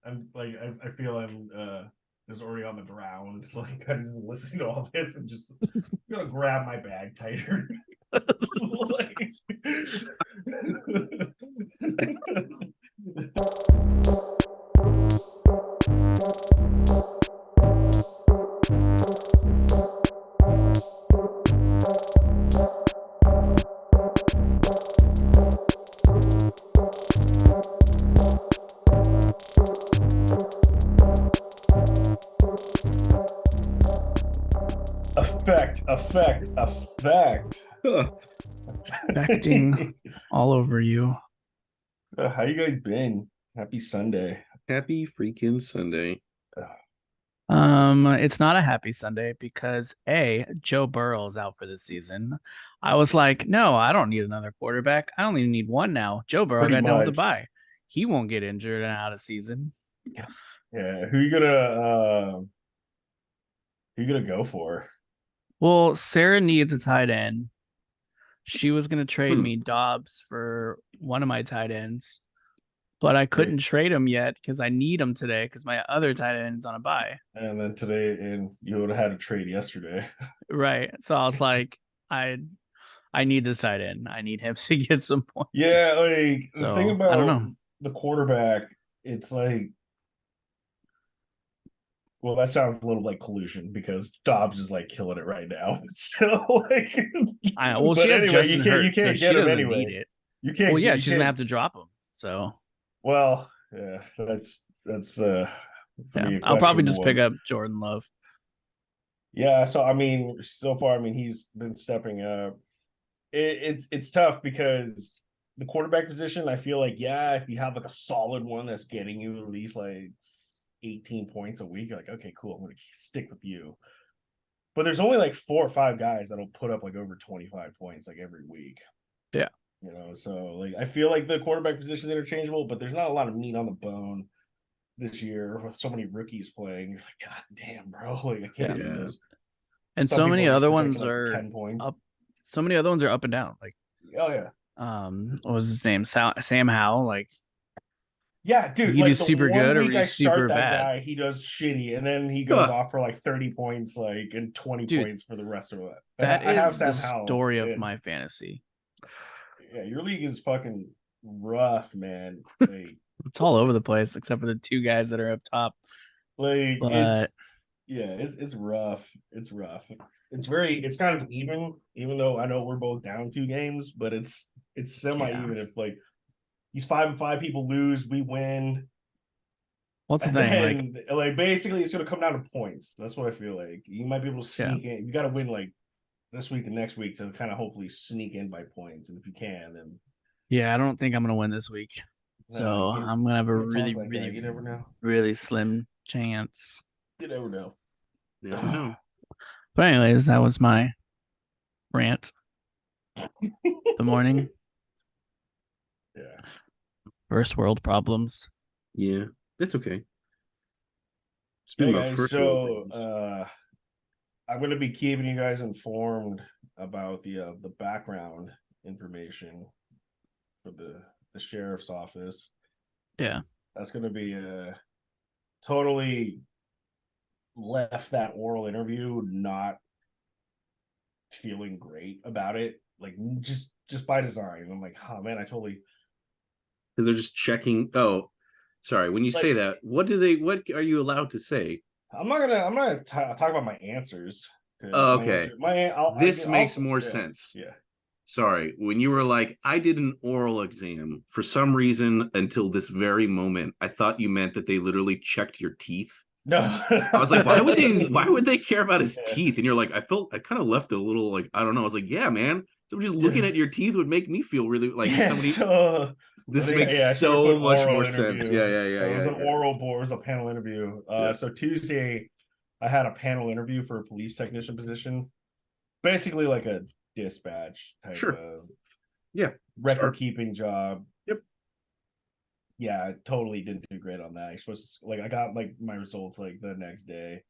I feel I'm just already on the ground. Like I'm just listening to all this and just gonna grab my bag tighter. Like, effect. Huh. Affecting all over you. How you guys been? Happy Sunday. Happy freaking Sunday. It's not a happy Sunday because Joe Burrow is out for the season. I was like, no, I don't need another quarterback. I only need one now. Joe Burrow Pretty got done with a much. bye. He won't get injured and out of season. Yeah. Who you gonna go for? Well, Sarah needs a tight end. She was gonna trade Hmm. me Dobbs for one of my tight ends, but I Great. couldn't trade him yet because I need him today because my other tight end's on a bye. And then today, and you would have had a trade yesterday. Right. So I was like, I I need this tight end. I need him to get some points. Yeah, like the thing So I don't about know. the quarterback, it's like, well, that sounds a little like collusion because Dobbs is like killing it right now. So like, Well, she but has anyway, Justin you Hurts, so can't she get him doesn't need anyway. it. You Well, can't get yeah, you she's gonna can't. have to drop him. So Well, yeah, that's gonna yeah, be a I'll probably questionable just pick one. up Jordan Love. Yeah, so I mean, so far, I mean, he's been stepping up. It's tough because the quarterback position, I feel like, yeah, if you have like a solid one that's getting you at least like 18 points a week, you're like, okay, cool, I'm gonna stick with you. But there's only like 4 or 5 guys that'll put up like over 25 points like every week. Yeah, So like I feel like the quarterback position is interchangeable, but there's not a lot of meat on the bone this year with so many rookies playing. You're like, God damn, bro, like I can't yeah. do Yeah. this. And Some so people many are just other projecting ones like are 10 points. up. So many other ones are up and down. Like Oh yeah. what was his name? Sam Howell. Like Yeah, he dude, could do like the super one good or week be I super start that bad. guy, he does shitty, and then he goes Huh. off for like 30 points, like and 20 Dude, points for the rest of it. that I have is the Sam Howell. story of And my fantasy. yeah, your league is fucking rough, man. It's all over the place except for the two guys that are up top. Like But it's rough. It's rough. It's kind of even though I know we're both down 2 games, but it's semi yeah, even if like these 5-5 people lose, we win. what's the And thing? Like then basically it's gonna come down to points. That's what I feel like. You might be able to yeah, sneak in. You gotta win like this week and next week to kind of hopefully sneak in by points. And if you can, then yeah. I don't think I'm gonna win this week. So I'm gonna have a can't talk really, like that. really, You never know. really slim chance. You never know. Never know. But anyways, that was my rant. The morning. Yeah. First world problems. Yeah. That's okay. Hey Speaking about guys, first world so problems. I'm gonna be keeping you guys informed about the background information for the sheriff's office. Yeah. That's gonna be totally left that oral interview not feeling great about it, like just by design. I'm like, oh man, I totally Because they're just checking. Oh, sorry. When you say like. that, what are you allowed to say? I'm not gonna talk about my answers because Oh, okay. This makes more yeah, sense. yeah. Sorry. When you were like, I did an oral exam for some reason until this very moment, I thought you meant that they literally checked your teeth. No. I was like, why would they care about his Yeah. teeth? And you're like, I kind of left it a little like, I don't know. I was like, yeah, man. So just looking Yeah. at your teeth would make me feel really like Yeah, somebody. so I This think makes I should have put so much oral more sense. interview. Yeah, yeah, yeah, It was yeah, an yeah. oral board, it was a panel interview. Yeah. So Tuesday I had a panel interview for a police technician position. Basically like a dispatch type Sure. of Yeah. record keeping job. Yep. Yeah, I totally didn't do great on that. You're supposed to, like, I got like my results like the next day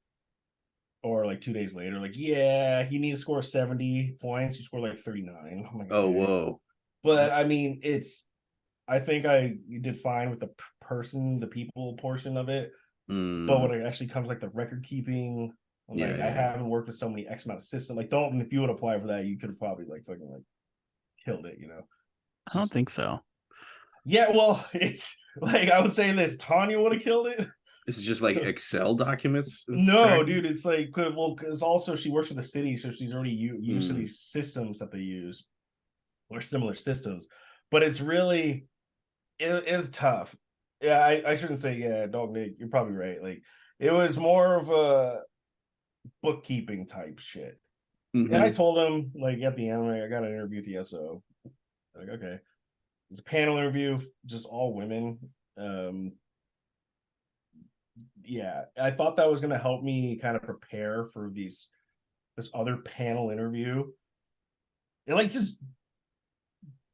or like 2 days later. Like, yeah, you need to score 70 points. You score like 39. I'm like, Oh, okay. whoa. But I mean, it's I think I did fine with the the people portion of it. But when it actually comes like the record keeping, I'm like, I haven't worked with so many X amount of systems. Like Dalton, if you would apply for that, you could have probably like fucking like killed it, you know. I don't think so. Yeah, well, it's like I would say this: Tanya would have killed it. Is it just like Excel documents? No, dude, it's like well, because also she works for the city, so she's already used to these systems that they use or similar systems. But it's really it is tough. Yeah, I shouldn't say dog Nick. You're probably right. Like it was more of a bookkeeping type shit. And I told him like at the end, like, I got an interview with the SO. Like, okay. It's a panel interview, just all women. Yeah, I thought that was gonna help me kind of prepare for this other panel interview. It like just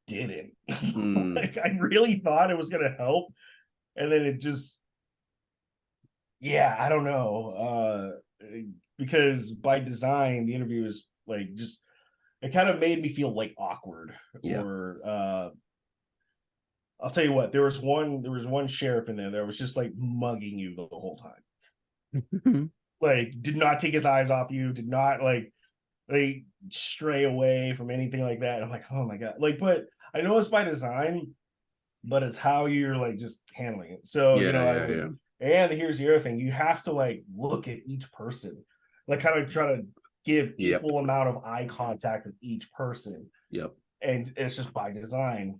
didn't. Like I really thought it was gonna help, and then it just I don't know. Because by design, the interview is like just it kind of made me feel like awkward or I'll tell you what, there was one sheriff in there that was just like mugging you the whole time. Like did not take his eyes off you, did not like stray away from anything like that. I'm like, oh my God. Like, but I know it's by design, but it's how you're like just handling it. So, and here's the other thing, you have to like look at each person, like kind of try to give equal amount of eye contact with each person. And it's just by design.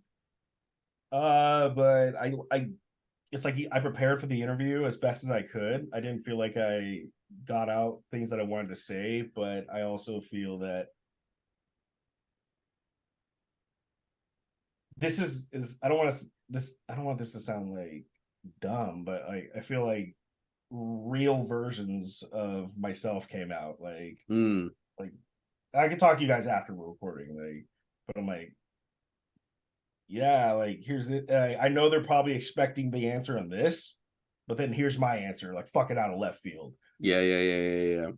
But I it's like I prepared for the interview as best as I could. I didn't feel like I got out things that I wanted to say, but I also feel that this is I don't want this to sound like dumb, but I feel like real versions of myself came out. Like I could talk to you guys after we're recording, like, but I'm like, yeah, like here's it. I know they're probably expecting the answer on this, but then here's my answer, like fucking out of left field. Yeah.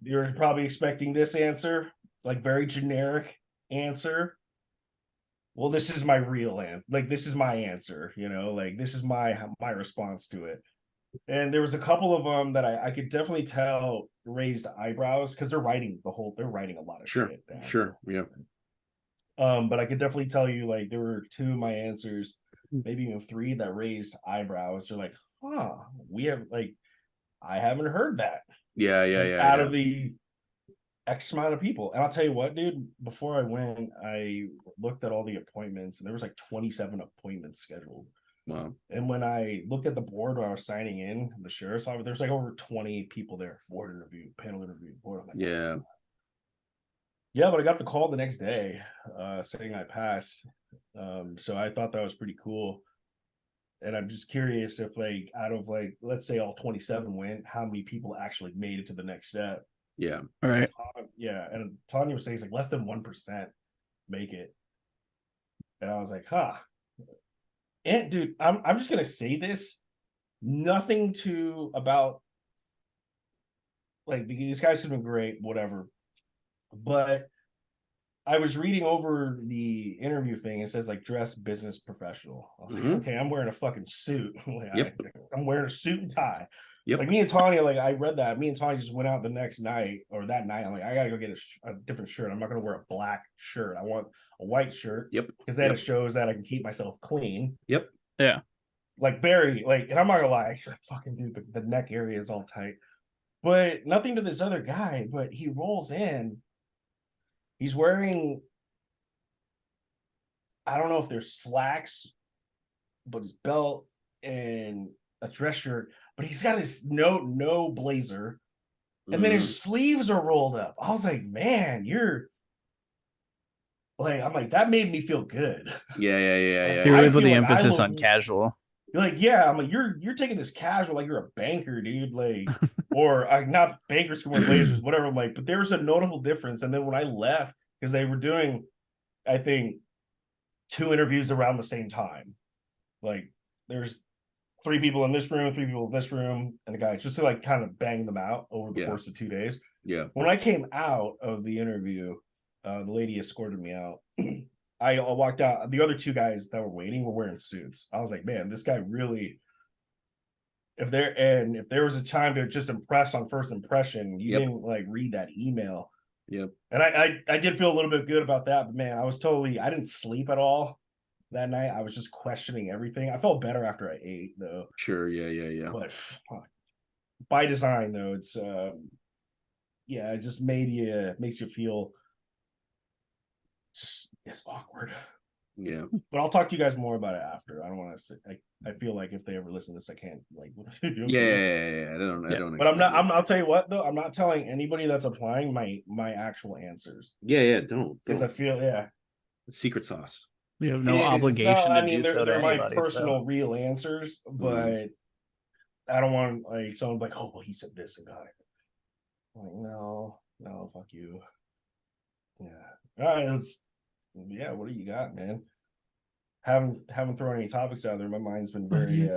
You're probably expecting this answer, like very generic answer. Well, this is my real answer. Like this is my answer, you know, like this is my response to it. And there was a couple of them that I could definitely tell raised eyebrows because they're writing a lot of shit down. Sure. Yeah. But I could definitely tell you, like, there were two of my answers, maybe even three, that raised eyebrows. They're like, huh, we have like, I haven't heard that. Yeah. Out of the X amount of people. And I'll tell you what, dude, before I went, I looked at all the appointments and there was like 27 appointments scheduled. Wow. And when I looked at the board when I was signing in the sheriff's office, there's like over 20 people there. Board interview, panel interview, board. I'm like, yeah, but I got the call the next day saying I passed. So I thought that was pretty cool. And I'm just curious if like out of like, let's say all 27 went, how many people actually made it to the next step? Yeah. All right. Yeah. And Tanya was saying it's like less than 1% make it. And I was like, huh. And dude, I'm just gonna say this. Nothing to about like these guys have been great, whatever. But I was reading over the interview thing. It says like dress business professional. I was like, okay, I'm wearing a fucking suit. I'm wearing a suit and tie. Like me and Tanya, like I read that. Me and Tanya just went out the next night or that night. I'm like, I gotta go get a different shirt. I'm not gonna wear a black shirt. I want a white shirt. Because then it shows that I can keep myself clean. Yeah. Like very like, and I'm not gonna lie, fucking dude, the neck area is all tight. But nothing to this other guy. But he rolls in. He's wearing, I don't know if they're slacks, but his belt and a dress shirt, but he's got his no blazer. And then his sleeves are rolled up. I was like, man, you're like, I'm like, that made me feel good. Yeah. You really put the emphasis on casual. Like, yeah, I'm like, you're taking this casual, like you're a banker, dude. Like, or not bankers can wear blazers, whatever. I'm like, but there was a notable difference. And then when I left, because they were doing, I think, 2 interviews around the same time. Like, there's 3 people in this room, 3 people in this room, and a guy just to like kind of bang them out over the course of 2 days. Yeah. When I came out of the interview, the lady escorted me out. I walked out. The other two guys that were waiting were wearing suits. I was like, man, this guy really. If there was a time to just impress on first impression, you didn't like read that email. Yep. And I did feel a little bit good about that, but man, I didn't sleep at all that night. I was just questioning everything. I felt better after I ate though. Sure. Yeah. But by design though, it's it just makes you feel just it's awkward. Yeah. But I'll talk to you guys more about it after. I don't want to. I feel like if they ever listen to this, I can't like. Yeah. I don't. But I'll tell you what though. I'm not telling anybody that's applying my actual answers. Yeah. Don't. Because I feel Secret sauce. We have no obligation to do so to they're my anybody. personal real answers, but I don't want like someone like, oh well, he said this and got it. I'm like, no, fuck you. Yeah. All right. Yeah, what do you got, man? Haven't thrown any topics out there. My mind's been very.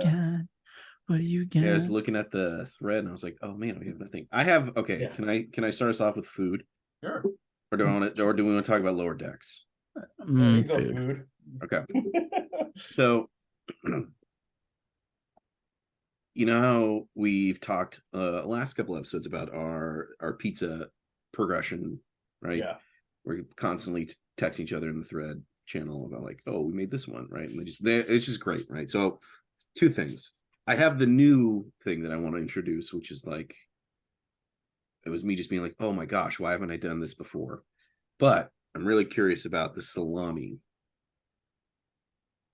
What do you got? Yeah, I was looking at the thread and I was like, oh man, we have nothing. I have okay. Yeah. Can I start us off with food? Sure. Or do we want to talk about lower decks? Food. Okay. So, you know how we've talked last couple episodes about our pizza progression, right? Yeah. We're constantly texting each other in the thread channel about like, oh, we made this one, right? And it's just great, right? So, two things. I have the new thing that I want to introduce, which is like, it was me just being like, oh my gosh, why haven't I done this before? But I'm really curious about the salami.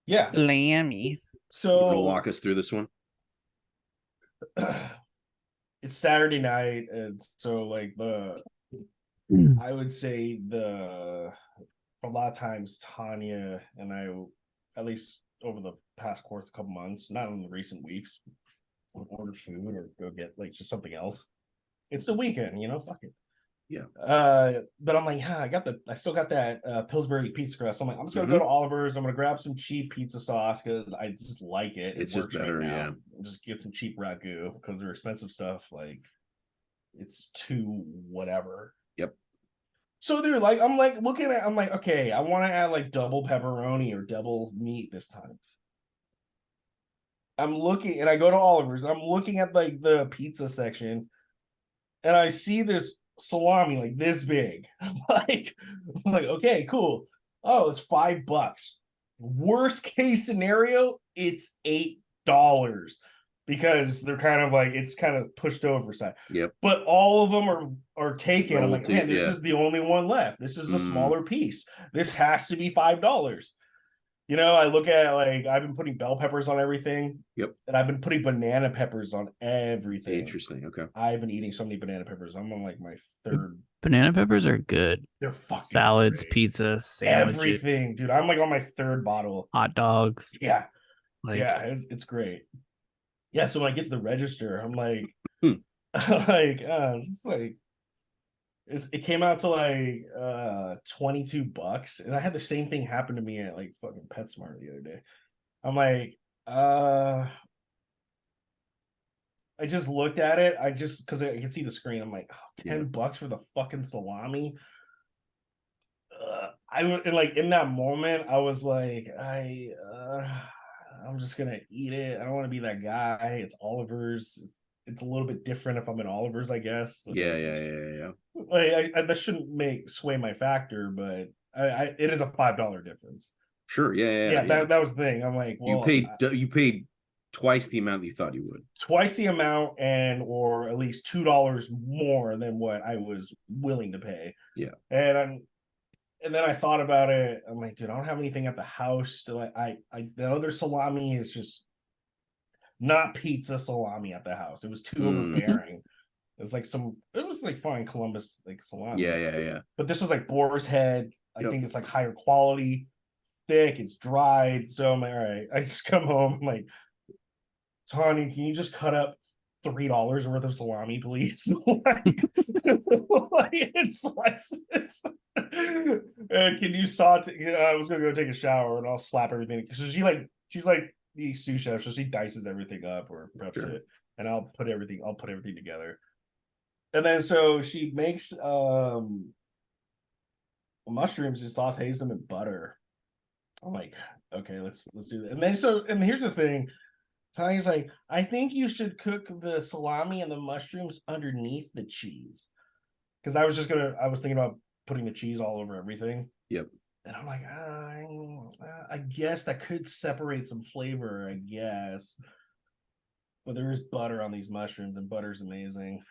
Yeah. Salami. So you walk us through this one. It's Saturday night, and so like I would say a lot of times Tanya and I, at least over the past course, a couple months, not in the recent weeks, would order food or go get like just something else. It's the weekend, fuck it. Yeah. But I'm like, I still got that Pillsbury pizza crust. I'm like, I'm just gonna go to Oliver's. I'm gonna grab some cheap pizza sauce because I just like it. It's just better, right now. Just get some cheap ragu because they're expensive stuff. Like, it's too whatever. Yep. So they're like, I'm like, okay, I want to add like double pepperoni or double meat this time. I'm looking, and I go to Oliver's. I'm looking at like the pizza section, and I see this salami like this big. I'm like, okay, cool. Oh, it's $5. Worst case scenario, it's $8 because they're kind of like it's kind of pushed over side. Yep. But all of them are taken. I'm like, man, this is the only one left. This is a smaller piece. This has to be $5. I look at like I've been putting bell peppers on everything. Yep. And I've been putting banana peppers on everything. Interesting. Okay. I've been eating so many banana peppers. I'm on like my third. Banana peppers are good. They're fucking salads, great. pizza, sandwiches, everything, dude. I'm like on my third bottle. Hot dogs. Yeah. It's great. Yeah. So when I get to the register, I'm like, it's like. It came out to like $22, and I had the same thing happen to me at like fucking PetSmart the other day. I'm like, I just looked at it. Because I can see the screen. I'm like, $10 for the fucking salami. And like in that moment, I was like, I'm just gonna eat it. I don't want to be that guy. It's Oliver's. It's a little bit different if I'm in Oliver's, I guess. Yeah. Like, that shouldn't sway my factor, but it is a $5 difference. Sure. Yeah. That was the thing. I'm like, well, you paid twice the amount you thought you would. Twice the amount, or at least $2 more than what I was willing to pay. Yeah. And then I thought about it. I'm like, dude, I don't have anything at the house. The other salami is just not pizza salami at the house. It was too overbearing. It was like fine Columbus like salami. Yeah. But this was like boar's head. I think it's like higher quality, thick, it's dried. So I'm like, all right. I just come home. I'm like, Tanya, can you just cut up $3 worth of salami, please? It's can you saute? I was gonna go take a shower and I'll slap everything because she's like the sous chef, so she dices everything up or preps it, and I'll put everything together. And then so she makes mushrooms and sautés them in butter. I'm like, okay, let's do that. And then and here's the thing. Tony's like, I think you should cook the salami and the mushrooms underneath the cheese. Because I was thinking about putting the cheese all over everything. Yep. And I'm like, I guess that could separate some flavor, I guess. But there is butter on these mushrooms, and butter's amazing.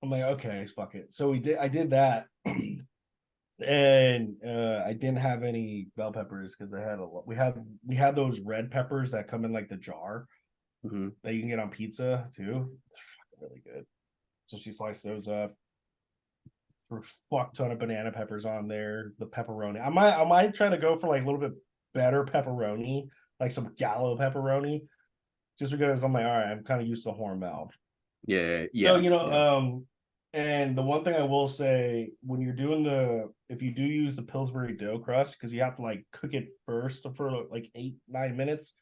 I'm like, okay, fuck it. So I did that. And I didn't have any bell peppers because I had we had those red peppers that come in like the jar that you can get on pizza too. They're really good. So she sliced those up. For a fuck ton of banana peppers on there. The pepperoni. I might try to go for like a little bit better pepperoni, like some gallo pepperoni, just because I'm like, all right, I'm kind of used to Hormel. Yeah. So and the one thing I will say, when you're doing if you do use the Pillsbury dough crust, because you have to like cook it first for like 8-9 minutes,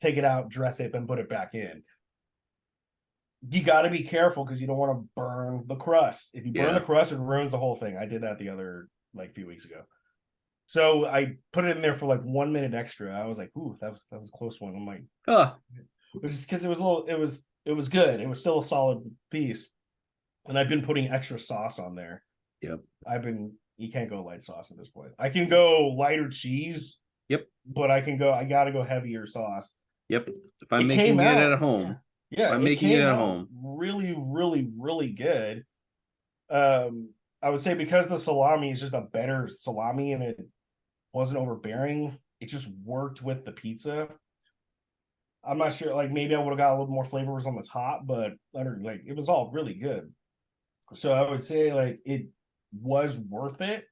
take it out, dress it, then put it back in. You got to be careful because you don't want to burn the crust. If you burn the crust, it ruins the whole thing. I did that the other few weeks ago. So I put it in there for like 1 minute extra. I was like, ooh, that was a close one. I'm like, it was just because it was good. It was still a solid piece. And I've been putting extra sauce on there. Yep. You can't go light sauce at this point. I can go lighter cheese. Yep. But I got to go heavier sauce. Yep. If I'm making it at home. Yeah. I'm making it at home. Really, really, really good. I would say because the salami is just a better salami and it wasn't overbearing, it just worked with the pizza. I'm not sure, like maybe I would have got a little more flavors on the top, but it was all really good. So I would say like it was worth it,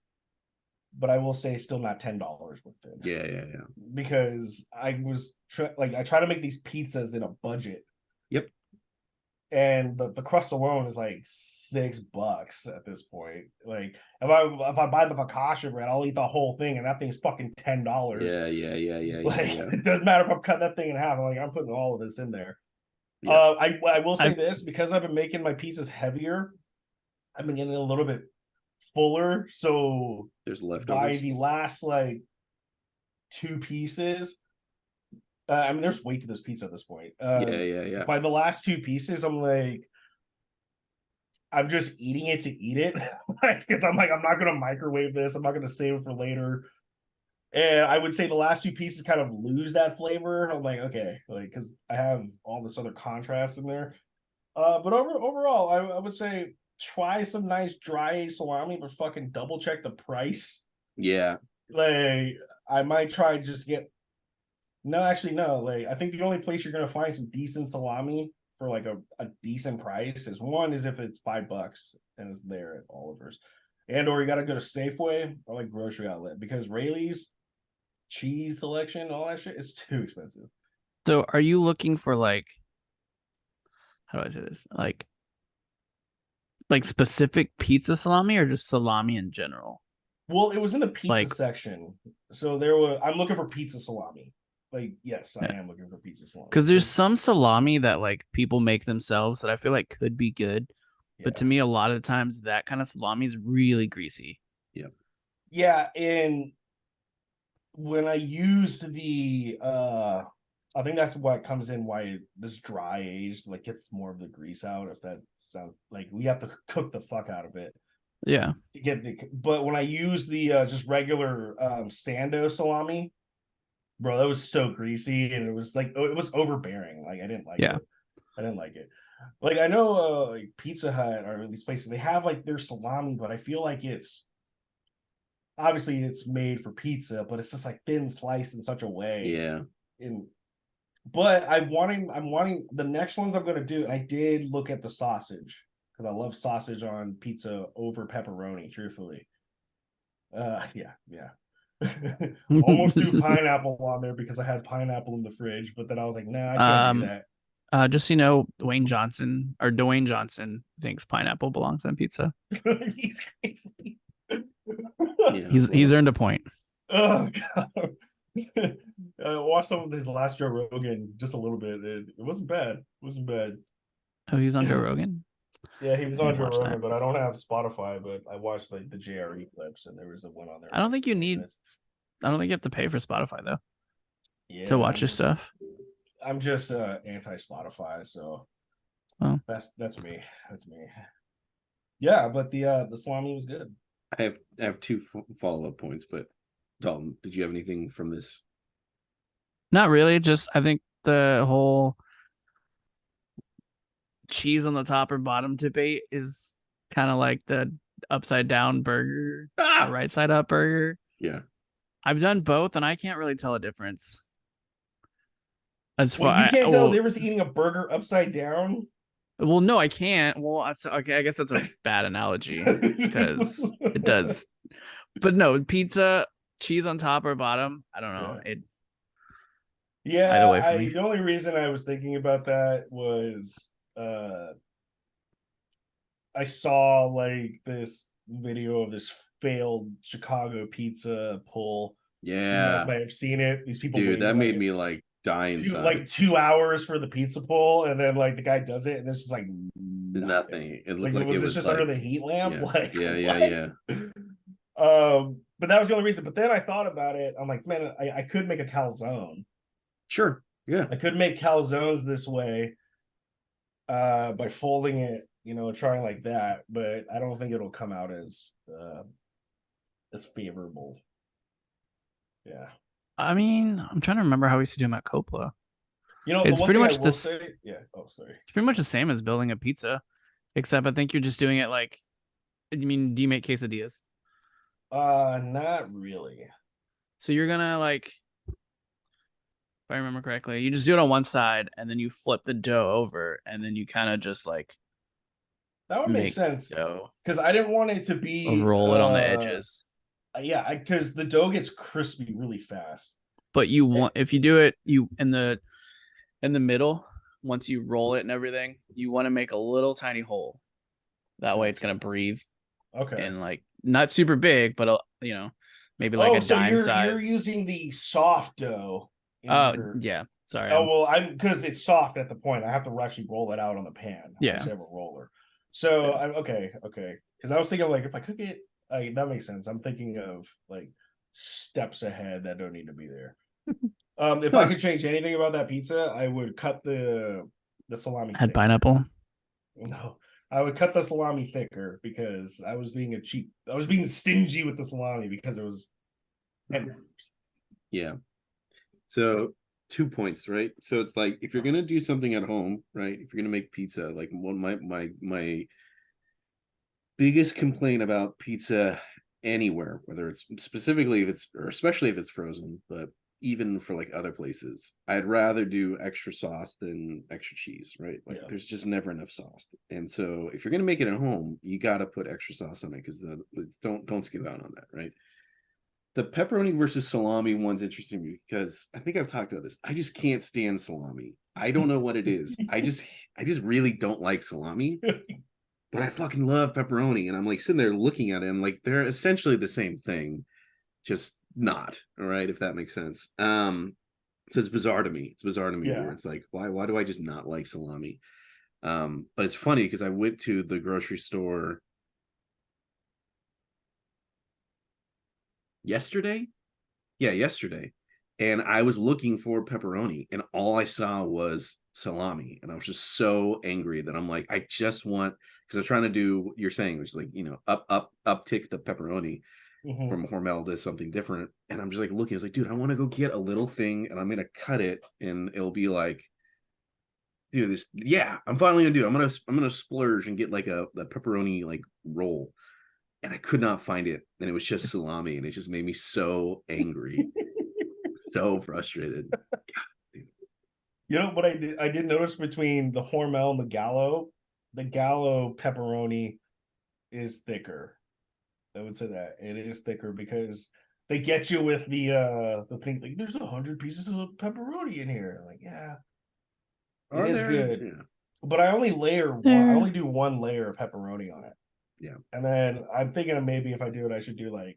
but I will say still not $10 worth it. Yeah. Because I try to make these pizzas in a budget. Yep. And the crust alone is like $6 at this point. Like if I buy the focaccia bread, I'll eat the whole thing, and that thing's fucking $10. Yeah. It doesn't matter if I'm cutting that thing in half. I'm putting all of this in there. Yeah. I will say this, because I've been making my pizzas heavier, I've been getting a little bit fuller. So there's leftovers by the last like 2 pieces. There's weight to this pizza at this point. Yeah. By the last 2 pieces, I'm just eating it to eat it. Because I'm not gonna microwave this. I'm not gonna save it for later. And I would say the last 2 pieces kind of lose that flavor. I'm like, okay, because I have all this other contrast in there. But overall, I would say try some nice dry salami, but fucking double check the price. Yeah. Like I might try to just get. No, actually, no. Like I think the only place you're gonna find some decent salami for like a decent price is if it's $5 and it's there at Oliver's, or you gotta go to Safeway or like grocery outlet, because Rayleigh's cheese selection, all that shit, is too expensive. So are you looking for like, how do I say this? Like specific pizza salami or just salami in general? Well, it was in the pizza section. So I'm looking for pizza salami. Like, yes, I am looking for pizza salami. Because there's some salami that like people make themselves that I feel like could be good. Yeah. But to me, a lot of the times that kind of salami is really greasy. Yeah. Yeah. And when I used I think that's what comes in why this dry aged like gets more of the grease out. If that sounds like we have to cook the fuck out of it. Yeah. To get but when I use the just regular Sando salami, bro, that was so greasy, and it was overbearing. Like I didn't like it. I didn't like it. Like I know like Pizza Hut or these places, they have like their salami, but I feel like it's obviously it's made for pizza, but it's just like thin sliced in such a way. Yeah. But I'm wanting the next ones I'm gonna do. I did look at the sausage because I love sausage on pizza over pepperoni, truthfully. Yeah. Almost threw pineapple on there because I had pineapple in the fridge, but then I was like, nah, I can't do that. Just Dwayne Johnson thinks pineapple belongs on pizza. He's crazy. He's earned a point. Oh god. I watched some of his last Joe Rogan just a little bit. It wasn't bad. Oh, he's on Joe Rogan? Yeah, he was on Joe Rogan, but I don't have Spotify, but I watched like the JRE clips, and there was one on there. I don't think you have to pay for Spotify though. to Yeah, watch your stuff? I'm just anti Spotify, so Oh. that's me. That's me. Yeah, but the salami was good. I have two follow-up points, but Dalton, did you have anything from this? Not really. Just I think the whole cheese on the top or bottom debate is kind of like the upside down burger or right side up burger. Yeah. I've done both, and I can't really tell a difference. As Well, far, you can't tell the well, difference eating a burger upside down. well, no, I can't. Well, okay, I guess that's a bad analogy because it does. But no, pizza, cheese on top or bottom. I don't know. Yeah. It either Yeah, way for me. the only reason I was thinking about that was I saw like this video of this failed Chicago pizza pull. You guys Yeah. might have seen it. These people Dude, that waited made me like die inside. like 2 hours for the pizza pull, and then like the guy does it, and it's just like Nothing. It looked like was it this was just like, under the heat lamp? yeah, Like yeah. but that was the only reason. But then I thought about it. I'm like, man, I could make a calzone. Sure. Yeah. I could make calzones this way by folding it, trying like that, but I don't think it'll come out as favorable. Yeah. I mean, I'm trying to remember how we used to do them at Coppola. The It's one pretty thing much I will this. say, yeah. Oh, sorry. It's pretty much the same as building a pizza, except I think you're just doing it like. I mean, do you make quesadillas? Not really. So you're gonna like, if I remember correctly, you just do it on one side and then you flip the dough over and then you kind of just like That would make sense dough, because I didn't want it to be roll it on the edges. Yeah, because the dough gets crispy really fast. But you want if you do it you in the middle, once you roll it and everything, you want to make a little tiny hole. That way it's gonna breathe. Okay. And like not super big, but maybe like a dime size. You're using the soft dough. Yeah. Sorry. Well, I'm because it's soft at the point. I have to actually roll it out on the pan. Yeah. I have a roller. So I'm okay. Because I was thinking like if I cook it, that makes sense. I'm thinking of like steps ahead that don't need to be there. If I could change anything about that pizza, I would cut the salami. Had pineapple. No, I would cut the salami thicker because I was being stingy with the salami because it was. Yeah. So 2 points, right? So it's like if you're gonna do something at home, right? If you're gonna make pizza, like one my biggest complaint about pizza anywhere, whether it's specifically if it's or especially if it's frozen, but even for like other places, I'd rather do extra sauce than extra cheese, right? Like there's just never enough sauce. And so if you're gonna make it at home, you gotta put extra sauce on it because don't skip out on that, right? The pepperoni versus salami one's interesting because I think I've talked about this. I just can't stand salami. I don't know what it is. I just really don't like salami. But I fucking love pepperoni. And I'm like sitting there looking at it. I'm like, they're essentially the same thing, just not. All right, if that makes sense. So it's bizarre to me. Where it's like, why do I just not like salami? But it's funny because I went to the grocery store yesterday, and I was looking for pepperoni and all I saw was salami, and I was just so angry that I'm like, I just want, because I was trying to do what you're saying, which is like, uptick the pepperoni from Hormel to something different, and I'm just like looking, I was like, dude, I want to go get a little thing and I'm gonna cut it and it'll be like, dude, this, I'm finally gonna do it. I'm gonna splurge and get like the pepperoni like roll. And I could not find it, and it was just salami, and it just made me so angry, so frustrated. God, what I did notice between the Hormel and the Gallo pepperoni is thicker. I would say that it is thicker because they get you with the thing like there's 100 pieces of pepperoni in here. Like, yeah, it is good, yeah. But I only layer one. I only do one layer of pepperoni on it. Yeah. And then I'm thinking of maybe if I do it, I should do like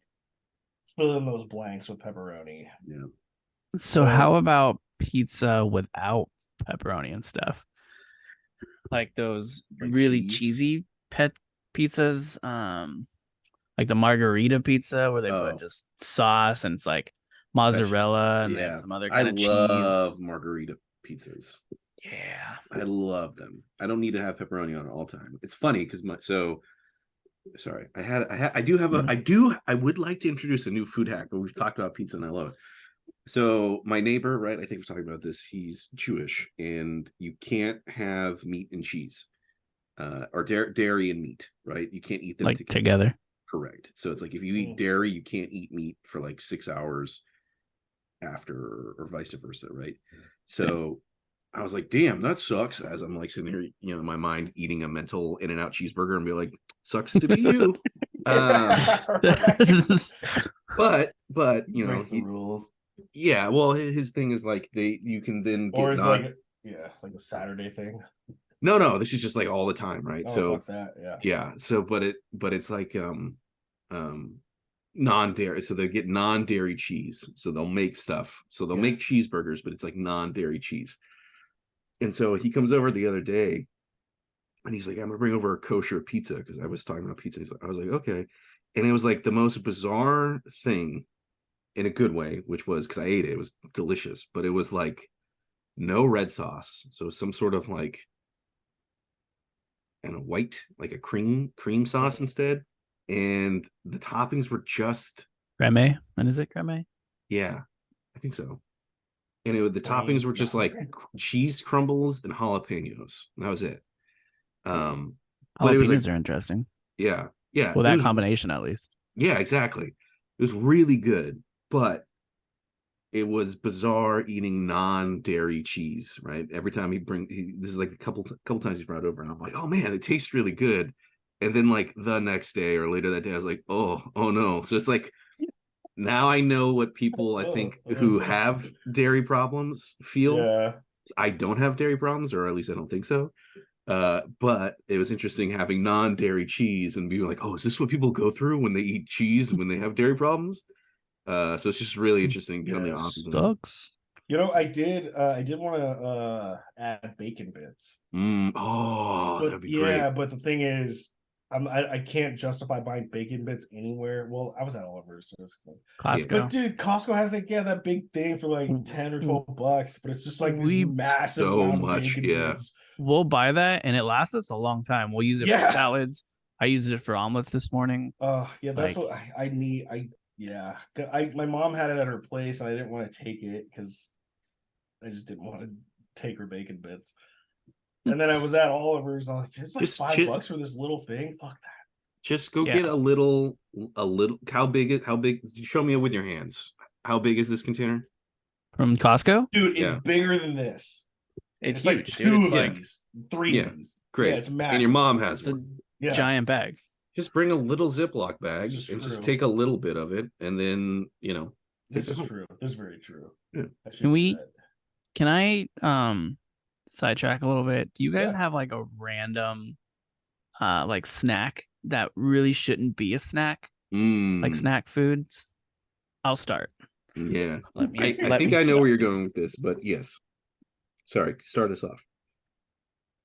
fill in those blanks with pepperoni. Yeah. So how about pizza without pepperoni and stuff? Like those like really cheesy pet pizzas, like the margarita pizza where they put just sauce and it's like mozzarella, and they Yeah. have some other I kind of love cheese. margarita pizzas. Yeah. I love them. I don't need to have pepperoni on all time. It's funny because sorry. I would like to introduce a new food hack, but we've talked about pizza and I love it. So my neighbor, right? I think we're talking about this. He's Jewish, and you can't have meat and cheese, or dairy and meat, right? You can't eat them Like together. Correct. So it's like if you eat dairy, you can't eat meat for like 6 hours after, or vice versa, right? So I was like, damn, that sucks. As I'm like sitting here, in my mind, eating a mental In-N-Out cheeseburger and be like, sucks to be you. But breaks the rules. Yeah, well, his thing is like you can then get Or is like a Saturday thing. No, this is just like all the time, right? Oh, So fuck that, yeah. Yeah, so but it's like non-dairy, so they get non-dairy cheese, so they'll make stuff, so they'll make cheeseburgers, but it's like non-dairy cheese. And so he comes over the other day and he's like, I'm gonna bring over a kosher pizza, because I was talking about pizza. I was like, okay. And it was like the most bizarre thing, in a good way, which was, because I ate it, it was delicious, but it was like no red sauce, so some sort of like, and a white, like a cream sauce instead, and the toppings were just Creme. And is it creme? Yeah, I think so. And the toppings were just like cheese crumbles and jalapenos. That was it. But it was like, Jalapenos are interesting. yeah, Well, that combination at least. Yeah, exactly. It was really good, but it was bizarre eating non-dairy cheese, right? Every time this is like a couple times he's brought it over, and I'm like, oh man, it tastes really good. And then like the next day or later that day, I was like, oh no. So it's like, now I know what people, I think, who have dairy problems feel. Yeah. I don't have dairy problems, or at least I don't think so. But it was interesting having non-dairy cheese and being like, oh, is this what people go through when they eat cheese when they have dairy problems? So it's just really interesting on the opposite. Sucks. I did want to add bacon bits. That'd be great. But the thing is, I can't justify buying bacon bits anywhere. Well, I was at Oliver's, so Costco. but dude, Costco has like that big thing for like $10 or $12, but it's just like this massive amount of bacon bits. We'll buy that, and it lasts us a long time. We'll use it for salads. I used it for omelets this morning. That's what I need. My mom had it at her place, and I didn't want to take it because I just didn't want to take her bacon bits. And then I was at Oliver's. I'm like, it's like $5 for this little thing. Fuck that. Just go get a little. How big? Show me it with your hands. How big is this container from Costco? Dude, it's bigger than this. It's huge, like dude. It's like 3 of these. Great. Yeah, it's massive. And your mom has one. Giant bag. Just bring a little Ziploc bag and just take a little bit of it, and then this is true. This is very true. Yeah. Can I sidetrack a little bit? Do you guys have like a random like snack that really shouldn't be a snack? Like snack foods? I'll start. Yeah. I think I know where you're going with this, but yes. Sorry, start us off.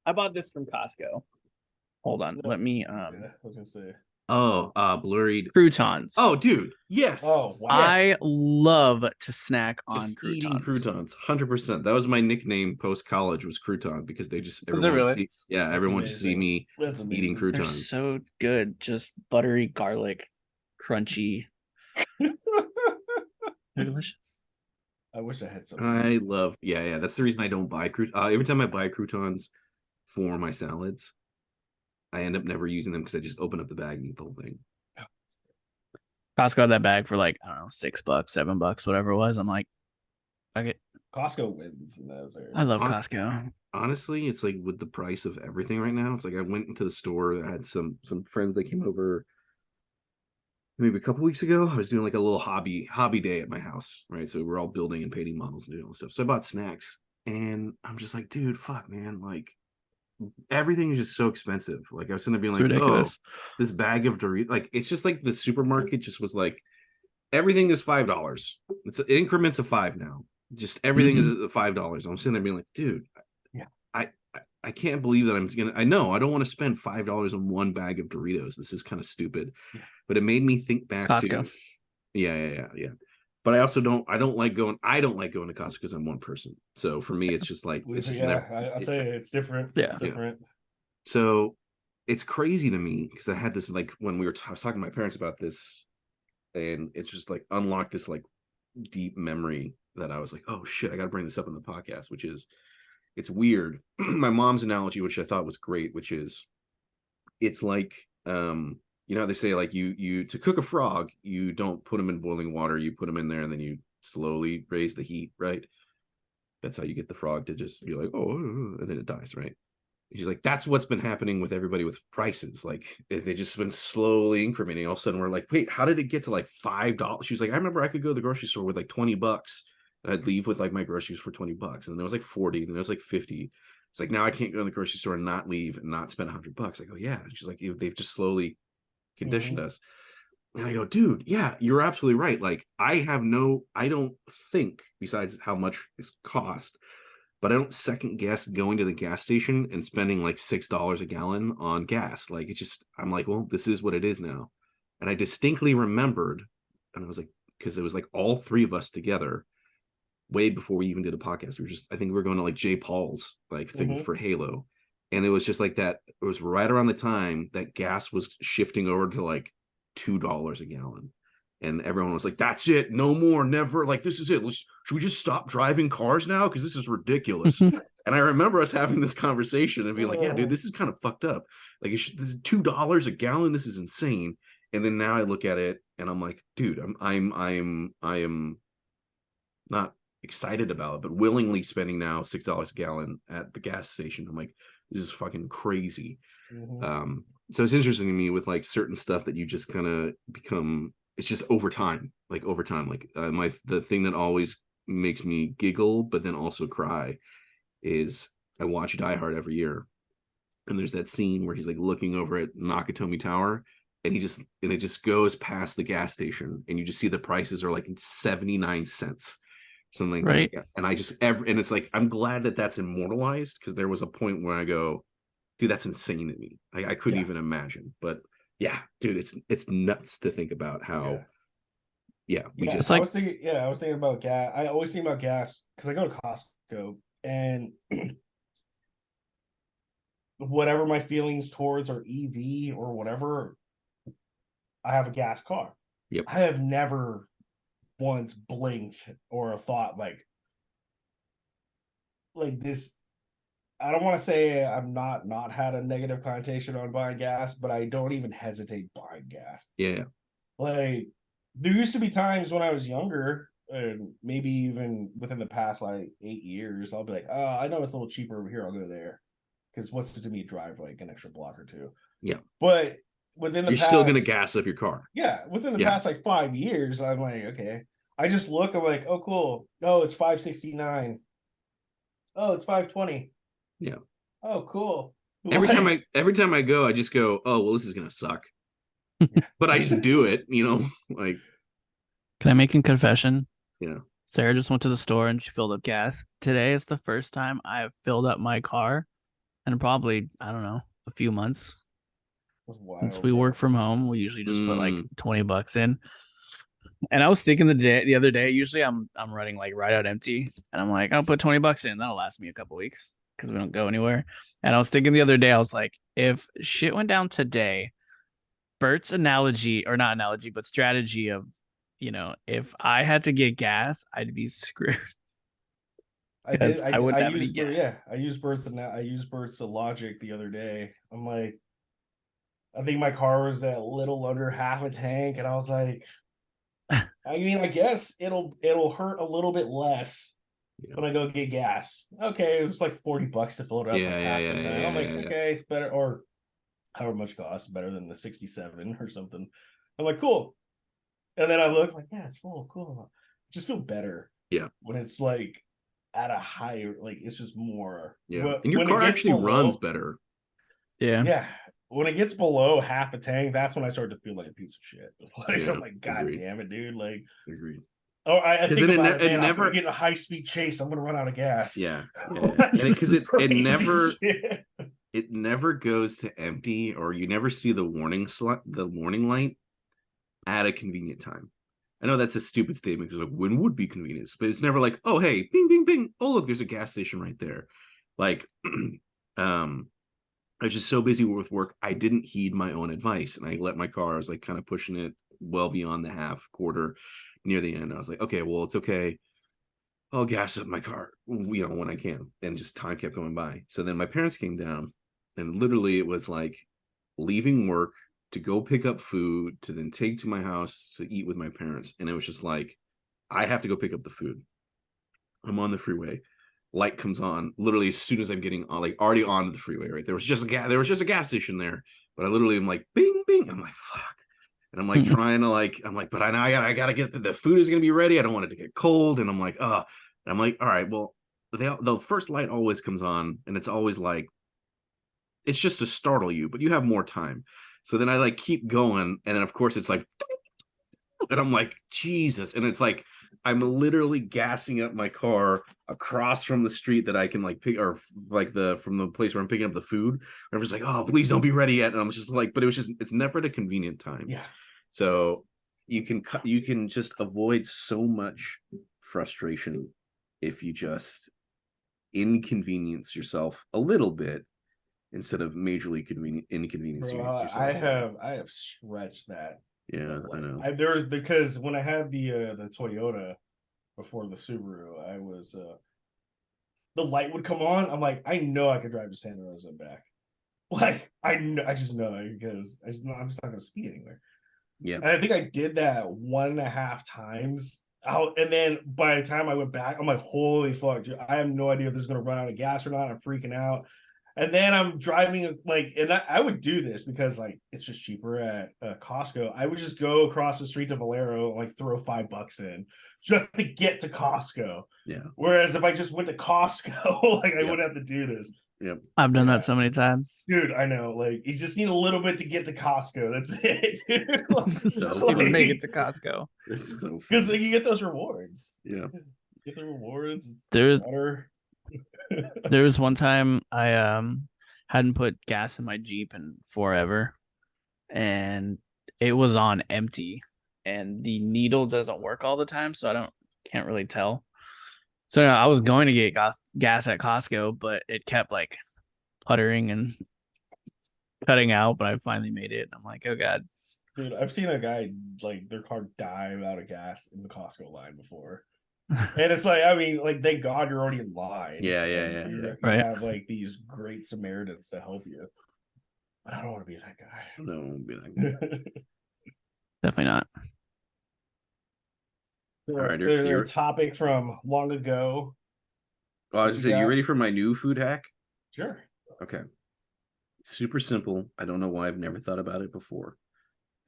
I bought this from Costco. Hold on. Let me I was gonna say. Blurred croutons. Oh, dude, yes. Oh, wow. I love to snack on croutons. Eating croutons, 100%. That was my nickname post college, was crouton, because they just everyone just see me eating croutons. They're so good, just buttery garlic, crunchy. They're delicious. I wish I had some. I love, that's the reason I don't buy croutons. Every time I buy croutons for my salads, I end up never using them because I just open up the bag and eat the whole thing. Costco had that bag for like, I don't know, $6, $7, whatever it was. I'm like, fuck it. Costco wins in those areas. I love Costco. Honestly, it's like with the price of everything right now, it's like I went into the store that had some friends that came over maybe a couple weeks ago. I was doing like a little hobby day at my house, right? So we're all building and painting models and doing all this stuff. So I bought snacks, and I'm just like, dude, fuck, man, like everything is just so expensive. Like I was sitting there being like, ridiculous. Oh, this bag of Doritos, like it's just like the supermarket just was like, everything is $5. It's increments of 5 now. Just everything is $5. I'm sitting there being like, dude, I can't believe that I know I don't want to spend $5 on one bag of Doritos. This is kind of stupid. But it made me think back Costco. to yeah. but I also don't like going to Costco because I'm one person. So for me, it's just like it's just I'll tell you, it's different. Yeah. It's different. So it's crazy to me because I had this like when I was talking to my parents about this, and it's just like unlocked this like deep memory that I was like, oh shit, I got to bring this up in the podcast, which is it's weird. My mom's analogy, which I thought was great, which is it's like you know how they say like you to cook a frog, you don't put them in boiling water, you put them in there and then you slowly raise the heat, right? That's how you get the frog to just be like, oh, and then it dies, right? She's like, that's what's been happening with everybody with prices. Like they just been slowly incrementing. All of a sudden, we're like, wait, how did it get to like $5? She's like, I remember I could go to the grocery store with like $20. And I'd leave with like my groceries for $20. And then it was like 40, and then it was like 50. It's like now I can't go to the grocery store and not leave and not spend $100. I go, yeah. And she's like, they've just slowly conditioned us. And I go, dude, yeah, you're absolutely right. Like I don't think, besides how much it cost, but I don't second guess going to the gas station and spending like $6 a gallon on gas. Like it's just, I'm like, well, this is what it is now. And I distinctly remembered, and I was like, because it was like all three of us together way before we even did a podcast. I think we were going to like J. Paul's like thing for Halo. And it was just like that. It was right around the time that gas was shifting over to like $2 a gallon. And everyone was like, that's it, no more, never, like this is it, should we just stop driving cars now, because this is ridiculous. And I remember us having this conversation and being like, yeah dude, this is kind of fucked up, like this is $2 a gallon, this is insane. And then now I look at it and I'm like, dude, I am not excited about it, but willingly spending now $6 a gallon at the gas station. I'm like, this is fucking crazy. So it's interesting to me with like certain stuff that you just kind of become, it's just over time. Like the thing that always makes me giggle but then also cry is I watch Die Hard every year, and there's that scene where he's like looking over at Nakatomi Tower, and it just goes past the gas station, and you just see the prices are like 79 cents, something right. like that. And and it's like, I'm glad that that's immortalized, because there was a point where I go, dude, that's insane to me. I couldn't even imagine. But yeah, dude, it's nuts to think about how I was thinking about gas. I always think about gas because I go to Costco, and whatever my feelings towards or EV or whatever, I have a gas car. Yep. I have never once blinked or a thought like this. I don't want to say I'm not had a negative connotation on buying gas, but I don't even hesitate buying gas. Yeah. Like there used to be times when I was younger, and maybe even within the past like 8 years, I'll be like, oh, I know it's a little cheaper over here, I'll go there. Because what's it to me drive like an extra block or two? Yeah. But within the you're past, still gonna gas up your car. Yeah, within the past like 5 years, I'm like, okay. I just look, I'm like, oh cool. Oh, it's $5.69. Oh, it's $5.20. Yeah. Oh, cool. Every time I go, I just go, oh well, this is gonna suck. But I just do it, like. Can I make a confession? Yeah. Sarah just went to the store and she filled up gas. Today is the first time I have filled up my car in probably, I don't know, a few months. Since we work from home, we usually just put like $20 in. And I was thinking the other day, usually I'm running like right out empty, and I'm like, I'll put $20 in. That'll last me a couple weeks because we don't go anywhere. And I was thinking the other day, I was like, if shit went down today, Bert's analogy, or not analogy, but strategy of, if I had to get gas, I'd be screwed. I wouldn't have any gas. Yeah, I used Bert's logic the other day. I'm like, I think my car was at a little under half a tank, and I was like, I mean, I guess it'll hurt a little bit less when I go get gas. Okay, it was like $40 to fill it up. I'm like, okay, it's better, or however much cost, better than the 67 or something. I'm like, cool. And then I look like, yeah, it's full, cool. Just feel better. Yeah. When it's like at a higher, like it's just more. Yeah. And your car actually runs better. Yeah. Yeah. When it gets below half a tank, that's when I start to feel like a piece of shit. Like, I'm like, God damn it, dude. Like, agreed. Oh, I think about it, man, I'm gonna get in a high speed chase. I'm gonna run out of gas. Yeah. Because it never goes to empty, or you never see the warning light at a convenient time. I know that's a stupid statement because like when would be convenience, but it's never like, oh hey, bing bing bing, oh look, there's a gas station right there. Like I was just so busy with work, I didn't heed my own advice, and I let my car. I was like kind of pushing it well beyond the half quarter near the end. I was like, okay, well it's okay. I'll gas up my car, when I can. And just time kept going by. So then my parents came down, and literally it was like leaving work to go pick up food to then take to my house to eat with my parents. And it was just like, I have to go pick up the food. I'm on the freeway. Light comes on literally as soon as I'm getting on, like already onto the freeway, right? There was just a gas station there, but I literally am like, bing, bing. I'm like, fuck. And I'm like trying to but I gotta get the food is gonna be ready. I don't want it to get cold. And I'm like, and I'm like, all right, well, the first light always comes on, and it's always like, it's just to startle you, but you have more time. So then I like keep going, and then of course it's like, and I'm like, Jesus. And it's like I'm literally gassing up my car across from the street that I can like pick, or like from the place where I'm picking up the food. And I'm just like, oh, please don't be ready yet. And I'm just like, but it's never at a convenient time. Yeah. So you can just avoid so much frustration if you just inconvenience yourself a little bit instead of majorly inconveniencing yourself. I have stretched that. Yeah, I know. Because when I had the Toyota before the Subaru, I was the light would come on. I'm like, I know I could drive to Santa Rosa and back. Like I just know it because I'm just not gonna speed anywhere. Yeah. And I think I did that 1.5 times. And then by the time I went back, I'm like, holy fuck, dude, I have no idea if this is gonna run out of gas or not. I'm freaking out. And then I'm driving and I would do this because like it's just cheaper at Costco. I would just go across the street to Valero and like throw $5 in just to get to Costco. Yeah. Whereas if I just went to Costco, like I wouldn't have to do this. Yep. I've done that so many times. Dude, I know. Like you just need a little bit to get to Costco. That's it, dude. Just even make it to Costco. Because you get those rewards. Yeah. You get the rewards. There was one time I hadn't put gas in my Jeep in forever, and it was on empty, and the needle doesn't work all the time, so can't really tell. So I was going to get gas at Costco, but it kept like puttering and cutting out, but I finally made it. I'm like, oh god. Dude, I've seen a guy like their car die out of gas in the Costco line before. And it's like, I mean, like, thank God you're already in line. Yeah. You right. have like these great Samaritans to help you. But I don't want to be that guy. No, I won't be that guy. Definitely not. All right, your topic from long ago. Oh, I was saying, you ready for my new food hack? Sure. Okay. It's super simple. I don't know why I've never thought about it before.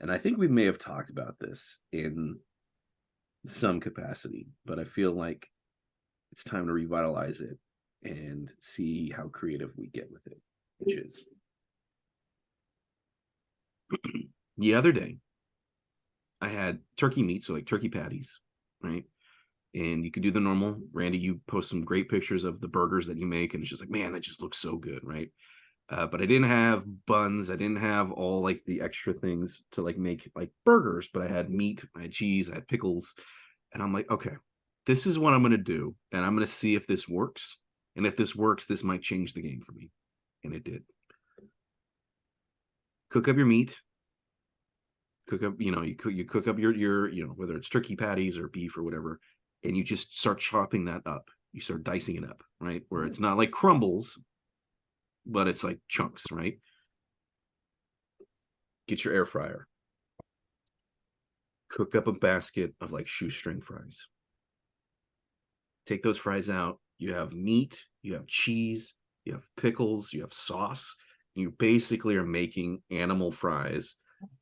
And I think we may have talked about this in some capacity, but I feel like it's time to revitalize it and see how creative we get with it, which is the other day I had turkey meat, so like turkey patties, right? And you could do the normal. Randy, you post some great pictures of the burgers that you make, and it's just like, man, that just looks so good, right? But I didn't have buns. I didn't have all like the extra things to like make like burgers, but I had meat, I had cheese, I had pickles. And I'm like, okay, this is what I'm going to do. And I'm going to see if this works. And if this works, this might change the game for me. And it did. Cook up your meat. Cook up, you cook up your whether it's turkey patties or beef or whatever. And you just start chopping that up. You start dicing it up, right? Where it's not like crumbles, but it's like chunks, right? Get your air fryer. Cook up a basket of like shoestring fries. Take those fries out. You have meat, you have cheese, you have pickles, you have sauce. You basically are making animal fries,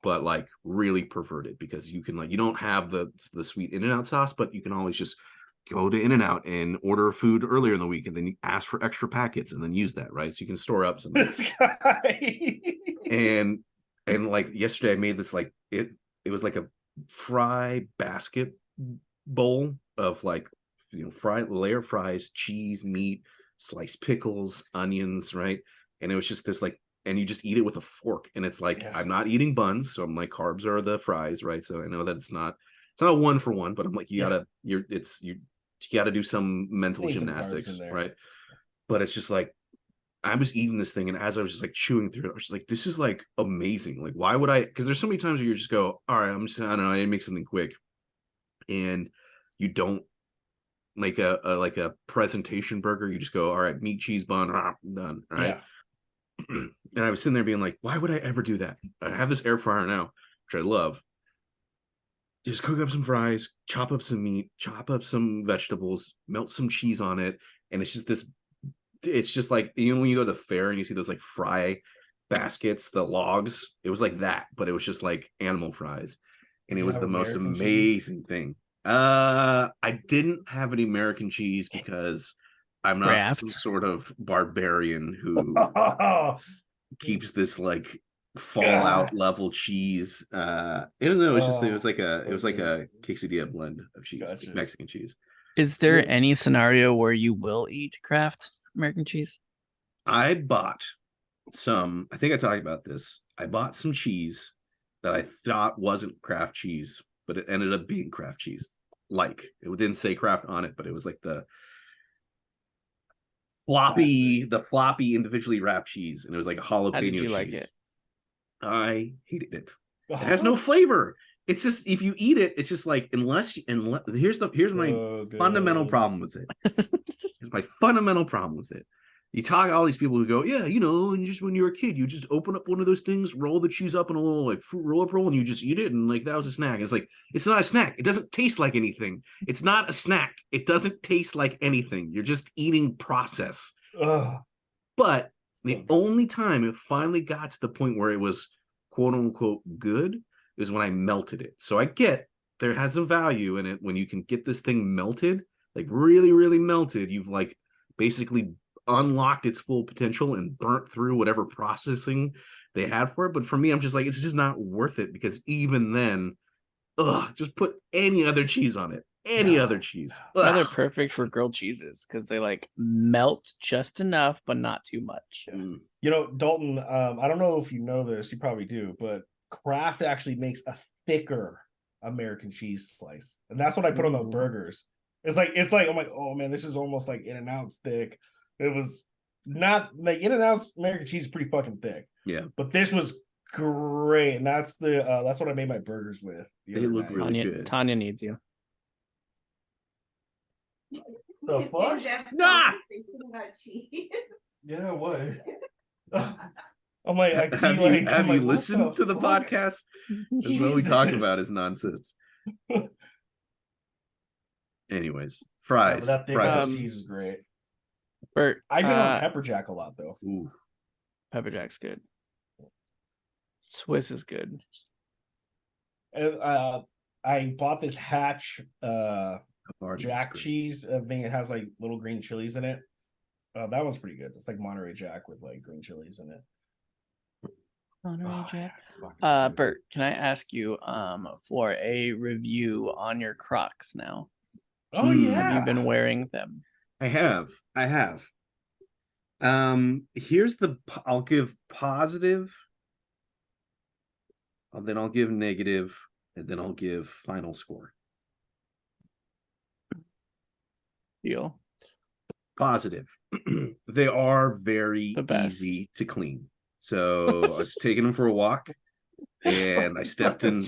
but like really perverted, because you can you don't have the sweet In-N-Out sauce, but you can always just go to In-N-Out and order food earlier in the week and then you ask for extra packets and then use that, right? So you can store up some. This guy. and like yesterday I made this it was like a fry basket bowl of layer fries, cheese, meat, sliced pickles, onions, right? And it was just this and you just eat it with a fork, and it's like, yeah. I'm not eating buns, so my carbs are the fries, right? So I know that it's not It's not a 1-for-1, but I'm like, you gotta do some mental Need some carbs in gymnastics, there. right? But it's just like, I was eating this thing, and as I was just like chewing through it, I was just like, this is like amazing. Like, why would I? Because there's so many times where you just go, all right, I don't know, I make something quick, and you don't make a presentation burger. You just go, all right, meat, cheese, bun, done, right? And I was sitting there being like, why would I ever do that? I have this air fryer now, which I love. Just cook up some fries, chop up some meat, chop up some vegetables, melt some cheese on it, and it's just like, you know, when you go to the fair and you see those like fry baskets, the logs, it was like that, but it was just like animal fries, and it was the most amazing thing. I didn't have any American cheese because I'm not some sort of barbarian who keeps this like Fallout level cheese. It was like a quesadilla blend of cheese, like Mexican cheese. Is there any scenario where you will eat Kraft American cheese? I bought some, I think I talked about this. I bought some cheese that I thought wasn't Kraft cheese, but it ended up being Kraft cheese. Like, it didn't say Kraft on it, but it was like the floppy individually wrapped cheese, and it was like a jalapeno How did you cheese. like it? I hated it. It has no flavor. It's just, if you eat it, it's just like, unless here's my fundamental problem with it. Here's my fundamental problem with it. You talk to all these people who go, yeah, you know, and just when you were a kid, you just open up one of those things, roll the cheese up in a little like fruit roll-up roll, and you just eat it, and like that was a snack. And it's like, it's not a snack. It doesn't taste like anything. It's not a snack. It doesn't taste like anything. You're just eating process. But the only time it finally got to the point where it was quote unquote good is when I melted it. So I get there has a value in it when you can get this thing melted, like really, really melted. You've like basically unlocked its full potential and burnt through whatever processing they had for it. But for me, I'm just like, it's just not worth it, because even then, just put any other cheese on it. Other cheese. Now they're perfect for grilled cheeses because they like melt just enough, but not too much. You know, Dalton, I don't know if you know this, you probably do, but Kraft actually makes a thicker American cheese slice, and that's what I put on the burgers. It's like I'm like, oh man, this is almost like In-N-Out thick. It was not like In-N-Out American cheese is pretty fucking thick. Yeah, but this was great, and that's what I made my burgers with. They look really good. Tanya needs you. The fuck? Nah! Yeah, what? I'm like, I see. Have you listened to the podcast? That's what we talk about is nonsense. Anyways, fries. That thick cheese is great. Bert, I've been on pepper jack a lot though. Ooh. Pepper jack's good. Swiss is good. And, I bought this Hatch Jack cheese thing. It has like little green chilies in it. That one's pretty good. It's like Monterey Jack with like green chilies in it. Monterey Jack. Bert, can I ask you for a review on your Crocs now? Oh yeah. Have you been wearing them? I have. Here's I'll give positive, then I'll give negative, and then I'll give final score. Deal. Positive. They are very easy to clean. So I was taking them for a walk, and I stepped in.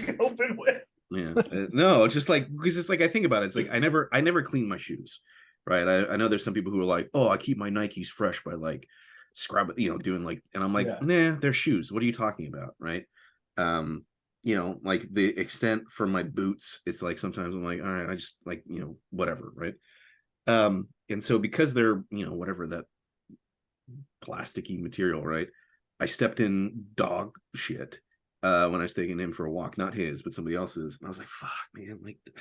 Yeah, no, it's just like, because it's like, I think about it. It's like I never clean my shoes, right? I know there's some people who are like, oh, I keep my Nikes fresh by like scrub it, doing like, and I'm like, nah, they're shoes. What are you talking about, right? Like the extent for my boots, it's like sometimes I'm like, all right, I just like, whatever, right? And so because they're, whatever, that plasticky material, right? I stepped in dog shit when I was taking him for a walk, not his, but somebody else's. And I was like, fuck, man. Like, and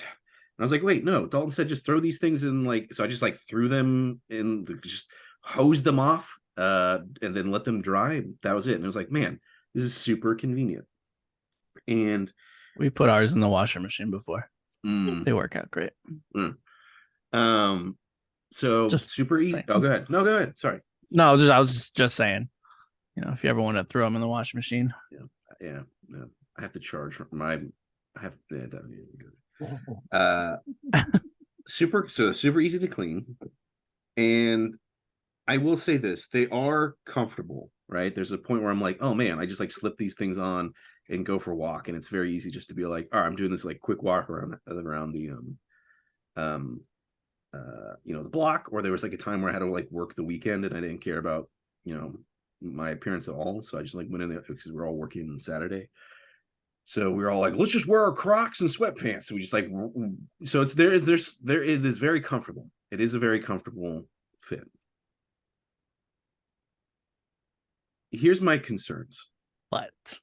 I was like, wait, no, Dalton said just throw these things in, like, so I just like threw them in, just hosed them off, and then let them dry. That was it. And I was like, man, this is super convenient. And we put ours in the washer machine before. They work out great. So just super easy. Saying. Oh, go ahead. No, go ahead. Sorry. No, I was just saying, if you ever want to throw them in the washing machine. Yeah. No, I have to charge for my. I have. Yeah, Super easy to clean. And I will say this, they are comfortable, right? There's a point where I'm like, oh man, I just like slip these things on and go for a walk. And it's very easy just to be like, all right, I'm doing this like quick walk around the the block. Or there was like a time where I had to like work the weekend and I didn't care about, my appearance at all. So I just like went in there because we're all working on Saturday. So we were all like, let's just wear our Crocs and sweatpants. So we just like, so it is very comfortable. It is a very comfortable fit. Here's my concerns. But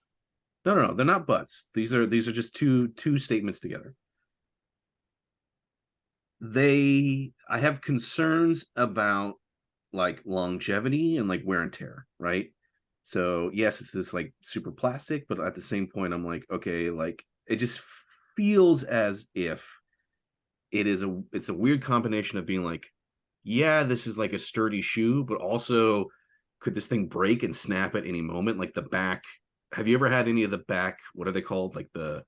No, they're not buts. These are just two statements together. I have concerns about like longevity and like wear and tear, right? So yes, it's this like super plastic, but at the same point, I'm like, okay, like it just feels as if it's a weird combination of being like, yeah, this is like a sturdy shoe, but also could this thing break and snap at any moment? Like the back. Have you ever had any of the back? What are they called? Like the